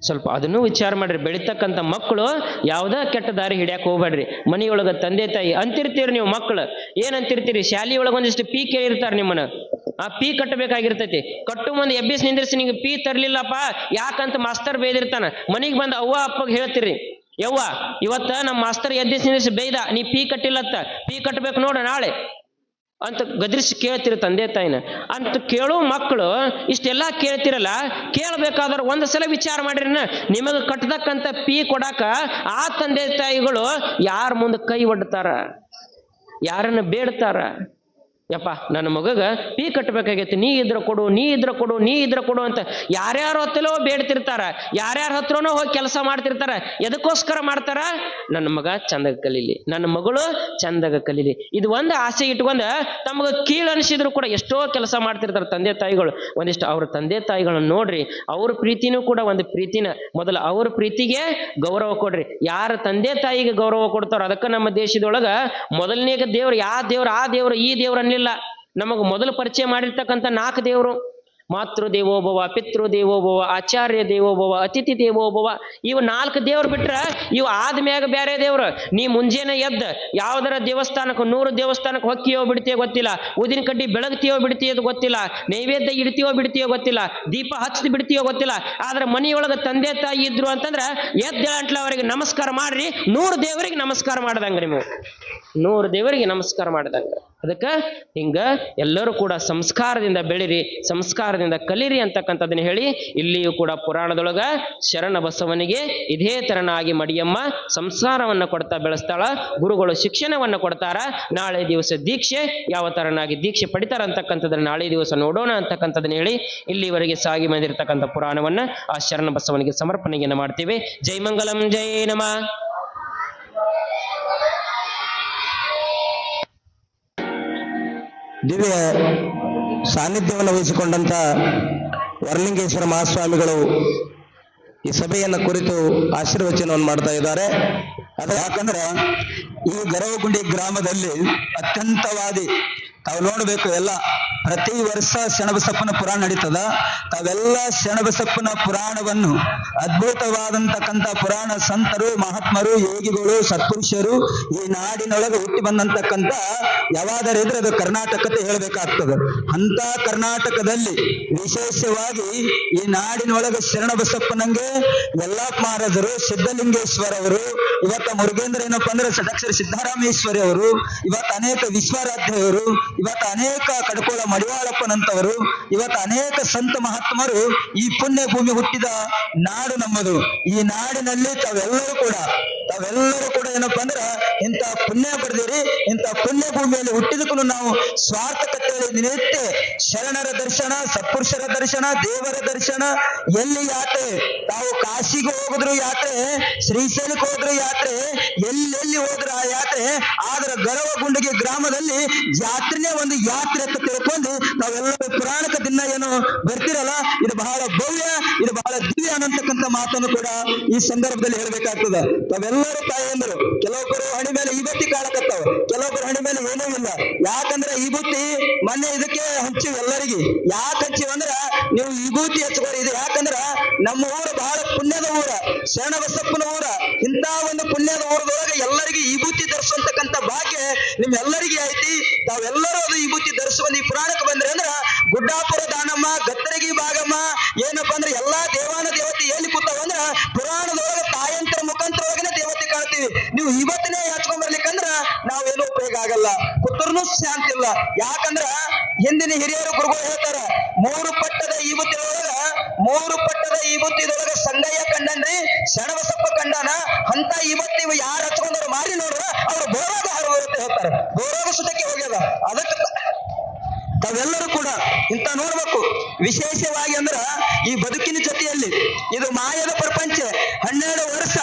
ಸ್ವಲ್ಪ ಅದನ್ನು ವಿಚಾರ ಮಾಡ್ರಿ. ಬೆಳಿತಕ್ಕಂಥ ಮಕ್ಕಳು ಯಾವುದೇ ಕೆಟ್ಟ ದಾರಿ ಹಿಡಿಯಕ್ಕೆ ಹೋಗ್ಬೇಡ್ರಿ. ಮನೆಯೊಳಗೆ ತಂದೆ ತಾಯಿ ಅಂತಿರ್ತೀರಿ ನೀವು ಮಕ್ಕಳು, ಏನಂತಿರ್ತೀರಿ? ಶಾಲೆಯೊಳಗೆ ಒಂದಿಷ್ಟು ಪೀ ಕೇಳಿರ್ತಾರೆ ನಿಮ್ಮನ್ನ, ಆ ಪೀ ಕಟ್ಟಬೇಕಾಗಿರ್ತೈತಿ. ಕಟ್ಟು ಮುಂದೆ ಎಬ್ಬಿಸಿ ನಿಂದಿರ್ಸಿ ನಿಂಗೆ ಪೀ ತರ್ಲಿಲ್ಲಪ್ಪ ಯಾಕಂತ ಮಾಸ್ತರ್ ಬೇದಿರ್ತಾನ. ಮನೆಗೆ ಬಂದು ಅವ್ವ ಅಪ್ಪಗೆ ಹೇಳ್ತೀರಿ, ಯವ್ವ ಇವತ್ತ ನಮ್ಮ ಮಾಸ್ತರ್ ಎದ್ದಿಸಿ ನಿಂದಿರ್ಸಿ ಬೇಯ್ದ, ನೀ ಪೀ ಕಟ್ಟಿಲ್ಲತ್ತ, ಪೀ ಕಟ್ಟಬೇಕು ನೋಡು ನಾಳೆ ಅಂತ ಗದ್ರಿಸಿ ಕೇಳ್ತಿರ ತಂದೆ ತಾಯಿನ. ಅಂತ ಕೇಳೋ ಮಕ್ಕಳು ಇಷ್ಟೆಲ್ಲ ಕೇಳ್ತಿರಲ್ಲ, ಕೇಳಬೇಕಾದ್ರೆ ಒಂದು ಸಲ ವಿಚಾರ ಮಾಡ್ರಿ, ನಿಮಗೆ ಕಟ್ಟತಕ್ಕಂಥ ಪೀ ಕೊಡಾಕ ಆ ತಂದೆ ತಾಯಿಗಳು ಯಾರ ಮುಂದೆ ಕೈ ಒಡ್ತಾರ, ಯಾರನ್ನ ಬೇಡ್ತಾರ? ಯಪ್ಪ ನನ್ನ ಮಗಗ ಪೀ ಕಟ್ಟಬೇಕಾಗೈತಿ, ನೀ ಇದ್ರ ಕೊಡು, ನೀ ಇದ್ರ ಕೊಡು, ನೀ ಇದ್ರ ಕೊಡು ಅಂತ ಯಾರ್ಯಾರ ಹತ್ತಲೋ ಬೇಡ್ತಿರ್ತಾರ, ಯಾರ್ಯಾರ ಹತ್ರನೋ ಹೋಗಿ ಕೆಲಸ ಮಾಡ್ತಿರ್ತಾರ. ಎದಕ್ಕೋಸ್ಕರ ಮಾಡ್ತಾರ? ನನ್ನ ಮಗ ಚಂದಾಗ ಕಲೀಲಿ, ನನ್ನ ಮಗಳು ಚಂದಾಗ ಕಲೀಲಿ, ಇದು ಒಂದು ಆಸೆ ಇಟ್ಕೊಂಡ ತಮಗೆ ಕೀಳು ಅನಿಸಿದ್ರು ಕೂಡ ಎಷ್ಟೋ ಕೆಲಸ ಮಾಡ್ತಿರ್ತಾರೆ ತಂದೆ ತಾಯಿಗಳು. ಒಂದಿಷ್ಟು ಅವ್ರ ತಂದೆ ತಾಯಿಗಳನ್ನ ನೋಡ್ರಿ, ಅವ್ರ ಪ್ರೀತಿನೂ ಕೂಡ ಒಂದು ಪ್ರೀತಿನ. ಮೊದಲು ಅವ್ರ ಪ್ರೀತಿಗೆ ಗೌರವ ಕೊಡ್ರಿ. ಯಾರ ತಂದೆ ತಾಯಿಗೆ ಗೌರವ ಕೊಡ್ತಾರೋ ಅದಕ್ಕೆ ನಮ್ಮ ದೇಶದೊಳಗ ಮೊದಲನೇ ದೇವ್ರು ಯಾವ ದೇವ್ರು, ಆ ದೇವ್ರು ಈ ದೇವ್ರು ಅನ್ನಿಲ್ಲ. ನಮಗ ಮೊದಲು ಪರಿಚಯ ಮಾಡಿರ್ತಕ್ಕಂಥ 4 ದೇವರು: ಮಾತೃ ದೇವೋಭವ, ಪಿತೃ ದೇವೋಭವ, ಆಚಾರ್ಯ ದೇವೋಭವ, ಅತಿಥಿ ದೇವೋಭವ. ಇವು 4 ದೇವ್ರು ಬಿಟ್ರ ಇವು ಆದ್ಮ್ಯಾಗ ಬೇರೆ ದೇವ್ರು. ನೀ ಮುಂಜಾನೆ ಎದ್ದ ಯಾವ್ದಾರ ದೇವಸ್ಥಾನಕ್ಕೆ 100 ದೇವಸ್ಥಾನಕ್ಕೆ ಹೊಕ್ಕಿಯೋ ಬಿಡ್ತೀಯೋ ಗೊತ್ತಿಲ್ಲ, ಊದಿನ ಕಡ್ಡಿ ಬೆಳಗ್ತೀಯೋ ಬಿಡ್ತೀಯೋ ಗೊತ್ತಿಲ್ಲ, ನೈವೇದ್ಯ ಇಡ್ತೀಯೋ ಬಿಡ್ತೀಯೋ ಗೊತ್ತಿಲ್ಲ, ದೀಪ ಹಚ್ಚಿ ಬಿಡ್ತೀಯೋ ಗೊತ್ತಿಲ್ಲ. ಆದ್ರೆ ಮನೆಯೊಳಗೆ ತಂದೆ ತಾಯಿ ಇದ್ರು ಅಂತಂದ್ರ ಎದ್ದ ಅಂಟ್ಲ ಅವರಿಗೆ ನಮಸ್ಕಾರ ಮಾಡ್ರಿ. 100 ದೇವರಿಗೆ ನಮಸ್ಕಾರ ಮಾಡ್ದಂಗ, ನೀವು 100 ದೇವರಿಗೆ ನಮಸ್ಕಾರ ಮಾಡ್ದಂಗ. ಅದಕ್ಕ ಹಿಂಗ ಎಲ್ಲರೂ ಕೂಡ ಸಂಸ್ಕಾರದಿಂದ ಬೆಳಿರಿ, ಸಂಸ್ಕಾರದಿಂದ ಕಲಿರಿ ಅಂತಕ್ಕಂಥದ್ದನ್ನ ಹೇಳಿ ಇಲ್ಲಿಯೂ ಕೂಡ ಪುರಾಣದೊಳಗ ಶರಣ ಬಸವನಿಗೆ ಇದೇ ತೆರನಾಗಿ ಮಡಿಯಮ್ಮ ಸಂಸ್ಕಾರವನ್ನ ಕೊಡ್ತಾ ಬೆಳೆಸ್ತಾಳ, ಗುರುಗಳು ಶಿಕ್ಷಣವನ್ನ ಕೊಡ್ತಾರ. ನಾಳೆ ದಿವಸ ದೀಕ್ಷೆ ಯಾವ ತರನಾಗಿ ದೀಕ್ಷೆ ಪಡಿತಾರ ಅಂತಕ್ಕಂಥದ್ದನ್ನ ನಾಳೆ ದಿವಸ ನೋಡೋಣ ಅಂತಕ್ಕಂಥದ್ದನ್ನ ಹೇಳಿ ಇಲ್ಲಿವರೆಗೆ ಸಾಗಿ ಬಂದಿರತಕ್ಕಂಥ ಪುರಾಣವನ್ನ ಆ ಶರಣ ಬಸವನಿಗೆ ಸಮರ್ಪಣೆಯನ್ನ ಮಾಡ್ತೀವಿ. ಜೈ ಮಂಗಲಂ, ಜೈ ನಮಃ. ದಿವ್ಯ ಸಾನ್ನಿಧ್ಯವನ್ನು ವಹಿಸಿಕೊಂಡಂತ ವರಲಿಂಗೇಶ್ವರ ಮಹಾಸ್ವಾಮಿಗಳು ಈ ಸಭೆಯನ್ನು ಕುರಿತು ಆಶೀರ್ವಚನವನ್ನು ಮಾಡ್ತಾ ಇದ್ದಾರೆ. ಅದು ಯಾಕಂದ್ರೆ ಈ ಗರವಗುಂಡಿ ಗ್ರಾಮದಲ್ಲಿ ಅತ್ಯಂತವಾದಿ ತಾವು ನೋಡ್ಬೇಕು, ಎಲ್ಲ ಪ್ರತಿ ವರ್ಷ ಶರಣಬಸಪ್ಪನ ಪುರಾಣ ನಡೀತದ. ತಾವೆಲ್ಲ ಶರಣಬಸಪ್ಪನ ಪುರಾಣವನ್ನು ಅದ್ಭುತವಾದಂತಕ್ಕಂಥ ಪುರಾಣ ಸಂತರು, ಮಹಾತ್ಮರು, ಯೋಗಿಗಳು, ಸತ್ಪುರುಷರು ಈ ನಾಡಿನೊಳಗೆ ಹುಟ್ಟಿ ಬಂದಂತಕ್ಕಂಥ ಯಾವಾದರೂ ಇದ್ರೆ ಅದು ಕರ್ನಾಟಕತೆ ಹೇಳ್ಬೇಕಾಗ್ತದೆ. ಅಂತ ಕರ್ನಾಟಕದಲ್ಲಿ ವಿಶೇಷವಾಗಿ ಈ ನಾಡಿನೊಳಗೆ ಶರಣಬಸಪ್ಪನಂಗೆ ಯಲ್ಲಪ್ಪ ಮಹಾರಾಜರು, ಸಿದ್ಧಲಿಂಗೇಶ್ವರ ಅವರು, ಇವತ್ತ ಮುರುಗೇಂದ್ರ ಏನಪ್ಪಾ ಅಂದ್ರೆ ಡಾಕ್ಟರ್ ಸಿದ್ದರಾಮೇಶ್ವರಿ ಅವರು, ಇವತ್ತು ಅನೇಕ ವಿಶ್ವರಾಧ್ಯವರು, ಇವತ್ತು ಅನೇಕ ಕಡ್ಕೋಳ ಮಡಿವಾಳಪ್ಪನಂತವರು, ಇವತ್ತು ಅನೇಕ ಸಂತ ಮಹಾತ್ಮರು ಈ ಪುಣ್ಯ ಭೂಮಿ ಹುಟ್ಟಿದ ನಾಡು ನಮ್ಮದು. ಈ ನಾಡಿನಲ್ಲಿ ತಾವೆಲ್ಲರೂ ಕೂಡ ಏನಪ್ಪಾ ಅಂದ್ರ ಇಂಥ ಪುಣ್ಯ ಪಡೆದಿರಿ. ಇಂಥ ಪುಣ್ಯ ಭೂಮಿಯಲ್ಲಿ ಹುಟ್ಟಿದಕ್ಕೂ ನಾವು ಸ್ವಾರ್ಥ ಕಟ್ಟೇಳಿ ನಿತ್ಯ ಶರಣರ ದರ್ಶನ, ಸತ್ಪುರುಷರ ದರ್ಶನ, ದೇವರ ದರ್ಶನ. ಎಲ್ಲಿ ಯಾತ್ರೆ, ತಾವು ಕಾಶಿಗೆ ಹೋಗಿದ್ರು ಯಾತ್ರೆ, ಶ್ರೀಶೈಲಕ್ಕೆ ಹೋದ್ರು ಯಾತ್ರೆ, ಎಲ್ಲೆಲ್ಲಿ ಹೋದ್ರು ಆ ಯಾತ್ರೆ. ಆದ್ರ ಗರವಗುಂಡಿಗೆ ಗ್ರಾಮದಲ್ಲಿ ಜಾತ್ರೆನೇ ಒಂದು ಯಾತ್ರೆ ಅಂತ ತಿಳ್ಕೊಂಡು ನಾವೆಲ್ಲರೂ ಪುರಾಣಕ ದಿನ ಏನು ಬರ್ತಿರಲ್ಲ, ಇದು ಬಹಳ ಭವ್ಯ, ಇದು ಬಹಳ ದಿವ್ಯ ಅನ್ನತಕ್ಕಂಥ ಮಾತನ್ನು ಕೂಡ ಈ ಸಂದರ್ಭದಲ್ಲಿ ಹೇಳ್ಬೇಕಾಗ್ತದೆ. ತಾವೆಲ್ಲರೂ ತಾಯಂದರು ಕೆಲವೊಬ್ಬರು ಹಣಿ ಮೇಲೆ ಈಬತ್ತಿ ಕಾಣಕತ್ತಾವ, ಕೆಲವೊಬ್ಬರು ಹಣಿ ಮೇಲೆ ಏನೂ ಇಲ್ಲ. ಯಾಕಂದ್ರೆ ಈಬುತ್ತಿ ಮೊನ್ನೆ ಇದಕ್ಕೆ ಹಂಚಿವ್ ಎಲ್ಲರಿಗೆ. ಯಾಕೆ ಹಂಚಿವ್ ಅಂದ್ರ ನೀವು ವಿಭೂತಿ ಹಚ್ಕೋರಿ. ಇದು ಯಾಕಂದ್ರ ನಮ್ಮ ಊರು ಬಹಳ ಪುಣ್ಯದ ಊರ, ಶರಣಬಸಪ್ಪನ ಊರ. ಇಂಥ ಒಂದು ಪುಣ್ಯದ ಊರದೊಳಗೆ ಎಲ್ಲರಿಗೆ ವಿಭೂತಿ ಧರಿಸುವಂತಕ್ಕಂಥ ಭಾಗ್ಯ ನಿಮ್ಮೆಲ್ಲರಿಗೆ ಐತಿ. ತಾವೆಲ್ಲರೂ ಅದು ವಿಭೂತಿ ಧರಿಸುವ ಈ ಪುರಾಣಕ್ಕೆ ಬಂದ್ರೆ ಅಂದ್ರ ಗುಡ್ಡಾಪುರ ದಾನಮ್ಮ, ಗತ್ತರಗಿ ಭಾಗಮ್ಮ, ಏನಪ್ಪಾ ಅಂದ್ರೆ ಎಲ್ಲಾ ದೇವಾನ ದೇವತೆ ಎಲ್ಲಿ ಕೂತಾವ ಅಂದ್ರ ಪುರಾಣದೊಳಗೆ ತಾಯಂತರ ಮುಖಾಂತರವಾಗಿನ ದೇವತೆ ಕಾಣ್ತೀವಿ. ನೀವು ಇವತ್ತನೇ ಹಚ್ಕೊಂಡ್ ಬರ್ಲಿಕ್ಕಂದ್ರ ನಾವೇನು ಉಪಯೋಗ ಆಗಲ್ಲ, ಪುತ್ರನು ಶಾಂತಿ ಇಲ್ಲ. ಯಾಕಂದ್ರ ಹಿಂದಿನ ಹಿರಿಯರು ಗುರುಗಳು ಹೇಳ್ತಾರ, 3 ಪಟ್ಟದ ಈಬುತ್ತಿದೊಳಗ ಸಂಗಯ್ಯ ಕಂಡನ್ರಿ, ಶರಣಬಸಪ್ಪ ಕಂಡಾನ. ಅಂತ ಇವತ್ತು ಇವ ಯಾರು ಹಚ್ಕೊಂಡವ್ರು ಮಾರಿ ನೋಡ್ರ ಅವ್ರು ಬೋರಾಗ ಹಾರು ಬರುತ್ತೆ ಹೇಳ್ತಾರೆ. ಬೋರಾಗ ಸುತಕ್ಕೆ ಹೋಗ್ಯದ. ಅದಕ್ಕೆ ತಾವೆಲ್ಲರೂ ಕೂಡ ಇಂತ ನೋಡ್ಬೇಕು. ವಿಶೇಷವಾಗಿ ಅಂದ್ರ ಈ ಬದುಕಿನ ಜೊತೆಯಲ್ಲಿ ಇದು ಮಾಯದ ಪ್ರಪಂಚ. 12 ವರ್ಷ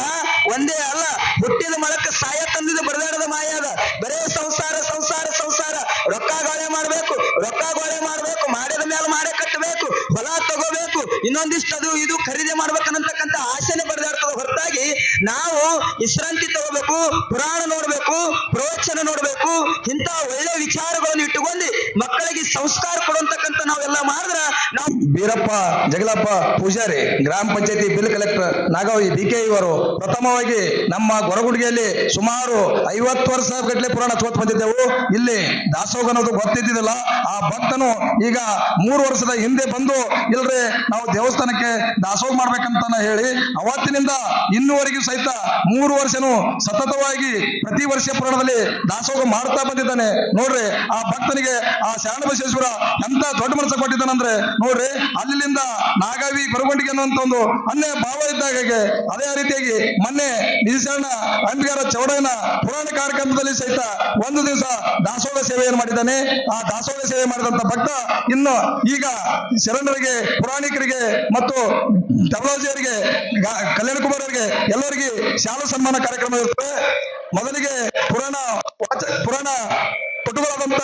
ಒಂದೇ ಅಲ್ಲ, ಹುಟ್ಟಿದ ಮಳಕ್ಕೆ ಸಾಯ ತಂದಿದ ಬಡದಾಡದ ಮಾಯ ಅದ. ಬರೇ ಸಂಸಾರ ಸಂಸಾರ ಸಂಸಾರ. ರೊಕ್ಕ ಗೋಳೆ ಮಾಡ್ಬೇಕು, ಮಾಡಿದ ಮೇಲೆ ಮಾಡೇ ಕಟ್ಟಬೇಕು, ಹೊಲ ತಗೋಬೇಕು, ಇನ್ನೊಂದಿಷ್ಟು ಅದು ಇದು ಖರೀದಿ ಮಾಡ್ಬೇಕನ್ನತಕ್ಕಂಥ ಆಸೆನೆ ಬಡದಾಡ್ತದ ಹೊರತಾಗಿ ನಾವು ವಿಶ್ರಾಂತಿ ತಗೋಬೇಕು, ಪುರಾಣ ನೋಡ್ಬೇಕು, ಪ್ರವಚನ ನೋಡ್ಬೇಕು, ಇಂಥ ಒಳ್ಳೆ ವಿಚಾರಗಳನ್ನು ಇಟ್ಟುಕೊಂಡು ಮಕ್ಕಳ ಮಕ್ಕಳಿಗೆ ಸಂಸ್ಕಾರ ಕೊಡುವಂತಕ್ಕಂಥ ನಾವೆಲ್ಲ ಮಾಡಿದ್ರ ನಾವು ಬೀರಪ್ಪ ಜಗಳಪ್ಪ ಪೂಜಾರಿ ಗ್ರಾಮ ಪಂಚಾಯತಿ ಬಿಲ್ ಕಲೆಕ್ಟರ್ ನಾಗಾವಿ DK ಇವರು ಪ್ರಥಮವಾಗಿ ನಮ್ಮ ಗೊರಗುಡಿಗೆಯಲ್ಲಿ ಸುಮಾರು 50 ವರ್ಷ ಗಟ್ಟಲೆ ಪುರಾಣ ಚೋತ್ ಬಂದಿದ್ದೆವು. ಇಲ್ಲಿ ದಾಸೋಗ ಅನ್ನೋದು ಗೊತ್ತಿದ್ದಿಲ್ಲ. ಆ ಭಕ್ತನು ಈಗ 3 ವರ್ಷದ ಹಿಂದೆ ಬಂದು ಇಲ್ರಿ ನಾವು ದೇವಸ್ಥಾನಕ್ಕೆ ದಾಸೋಗ ಮಾಡ್ಬೇಕಂತ ಹೇಳಿ ಅವತ್ತಿನಿಂದ ಇನ್ನುವರೆಗೂ ಸಹಿತ 3 ವರ್ಷನು ಸತತವಾಗಿ ಪ್ರತಿ ವರ್ಷ ಪುರಾಣದಲ್ಲಿ ದಾಸೋಗ ಮಾಡ್ತಾ ಬಂದಿದ್ದಾನೆ. ನೋಡ್ರಿ ಆ ಭಕ್ತನಿಗೆ ಆ ಶರಣಬಸವೇಶ್ವರ ಎಂತ ದೊಡ್ಡ ಮನಸ್ಸು ಕೊಟ್ಟಿದ್ದಾನಂದ್ರೆ ನೋಡ್ರಿ, ಅಲ್ಲಿಂದ ನಾಗಾವಿ ಬರಗೊಂಡಿಗೆ ಅನ್ನುವಂತ ಒಂದು ಅನ್ಯ ಭಾವ ಇದ್ದಾಗ ಅದೇ ರೀತಿಯಾಗಿ ಮೊನ್ನೆ ನಿಜಶರಣ ಅಂಬಿಗಾರ ಚೌಡಯ್ಯನ ಪುರಾಣ ಕಾರ್ಯಕ್ರಮದಲ್ಲಿ ಸಹಿತ ಒಂದು ದಿವಸ ದಾಸೋಗ ಸೇವೆಯನ್ನು ಮಾಡಿದ್ದಾನೆ. ಆ ದಾಸೋಗ ಸೇವೆ ಮಾಡಿದಂತ ಭಕ್ತ ಇನ್ನು ಈಗ ಶರಣರಿಗೆ, ಪುರಾಣಿಕರಿಗೆ ಮತ್ತು ತಬಲಾಜಿಯರಿಗೆ, ಕಲ್ಯಾಣ ಕುಮಾರ್ ಅವರಿಗೆ ಎಲ್ಲರಿಗೆ ಶಾಲಾ ಸನ್ಮಾನ ಕಾರ್ಯಕ್ರಮ ಇರುತ್ತದೆ. ಮೊದಲಿಗೆ ಪುರಾಣ ಪಟುಗಳಾದಂತ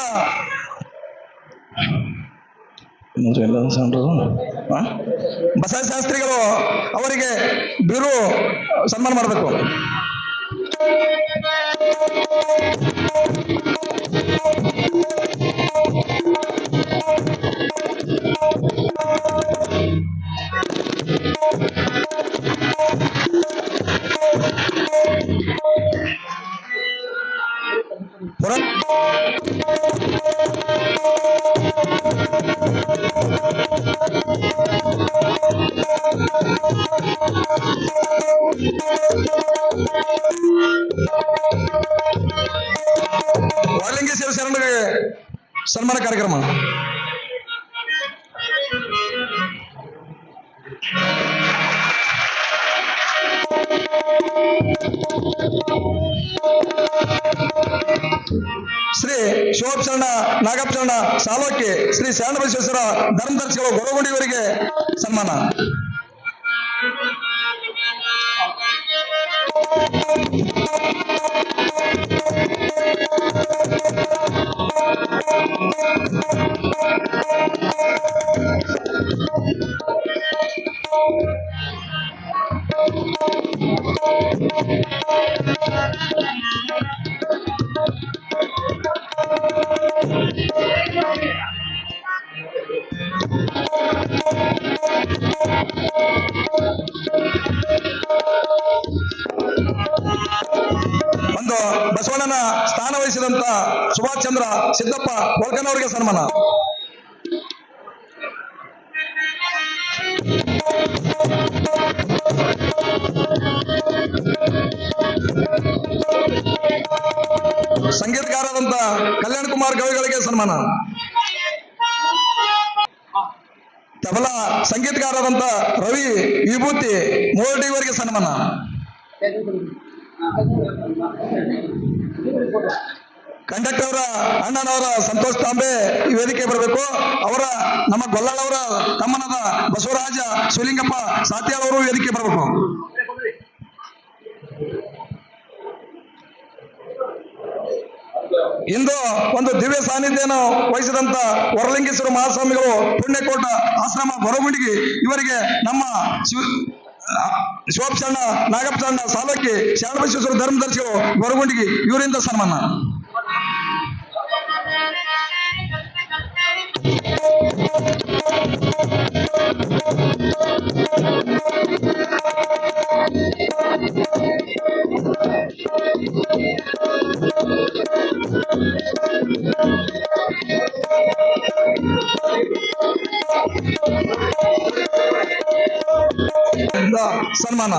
ಬಸವಶಾಸ್ತ್ರಿಗಳು ಅವರಿಗೆ ಬಿರು ಸನ್ಮಾನ ಮಾಡಬೇಕು. ವಾರ್ಲಿಂಗೇಶ್ವರ ಶರಣರಿಗೆ ಸನ್ಮಾನ ಕಾರ್ಯಕ್ರಮ. ಶ್ರೀ ಶಿವೋಪಶರಣ ನಾಗಪ್ಪಶರಣ ಸಾಲೋಕಿ ಶ್ರೀ ಶರಣಬಸವೇಶ್ವರ ಧರ್ಮದರ್ಶಿಗಳು ಗೊರಗುಂಡಿಯವರಿಗೆ ಸನ್ಮಾನ. ಒಂದು ಬಸವಣ್ಣನ ಸ್ಥಾನ ವಹಿಸಿದಂತ ಸುಭಾಷ್ ಚಂದ್ರ ಸಿದ್ದಪ್ಪ ಹೋಳ್ಕರ್ ಅವರಿಗೆ ಸನ್ಮಾನ. ಸಂಗೀತಗಾರರಾದಂತ ಕಲ್ಯಾಣ ಕುಮಾರ್ ಗವಿಗಳಿಗೆ ಸನ್ಮಾನ. ತಬಲಾ ಸಂಗೀತಗಾರರಾದಂತ ರವಿ ವಿಭೂತಿ ಮೋರ್ಡಿ ಅವರಿಗೆ ಸನ್ಮಾನ. ಕಂಡಕ್ಟರ್ ಅವರ ಅಣ್ಣನವರ ಸಂತೋಷ್ ತಾಂಬೆ ಈ ವೇದಿಕೆ ಬರಬೇಕು. ಅವರ ನಮ್ಮ ಗೊಲ್ಲಾಳವರ ತಮ್ಮನದ ಬಸವರಾಜ ಶಿವಲಿಂಗಪ್ಪ ಸಾತ್ಯಾಳ್ ಅವರು ವೇದಿಕೆ ಬರಬೇಕು. ಇಂದು ಒಂದು ದಿವ್ಯ ಸಾನ್ನಿಧ್ಯವನ್ನು ವಹಿಸಿದಂತ ವರಲಿಂಗೇಶ್ವರ ಮಹಾಸ್ವಾಮಿಗಳು ಪುಣ್ಯಕೋಟ ಆಶ್ರಮ ಗೊರಗುಂಡಿಗೆ ಇವರಿಗೆ ನಮ್ಮ ಶಿವೋಪಶರಣ ನಾಗಪ್ಪಶರಣ ಸಾಲೋಕಿ ಶರಣಬಸವೇಶ್ವರ ಧರ್ಮದರ್ಶಿಗಳು ಗೊರಗುಂಡಿಗೆ ಇವರಿಂದ ಸನ್ಮಾನ. ಸನ್ಮಾನ.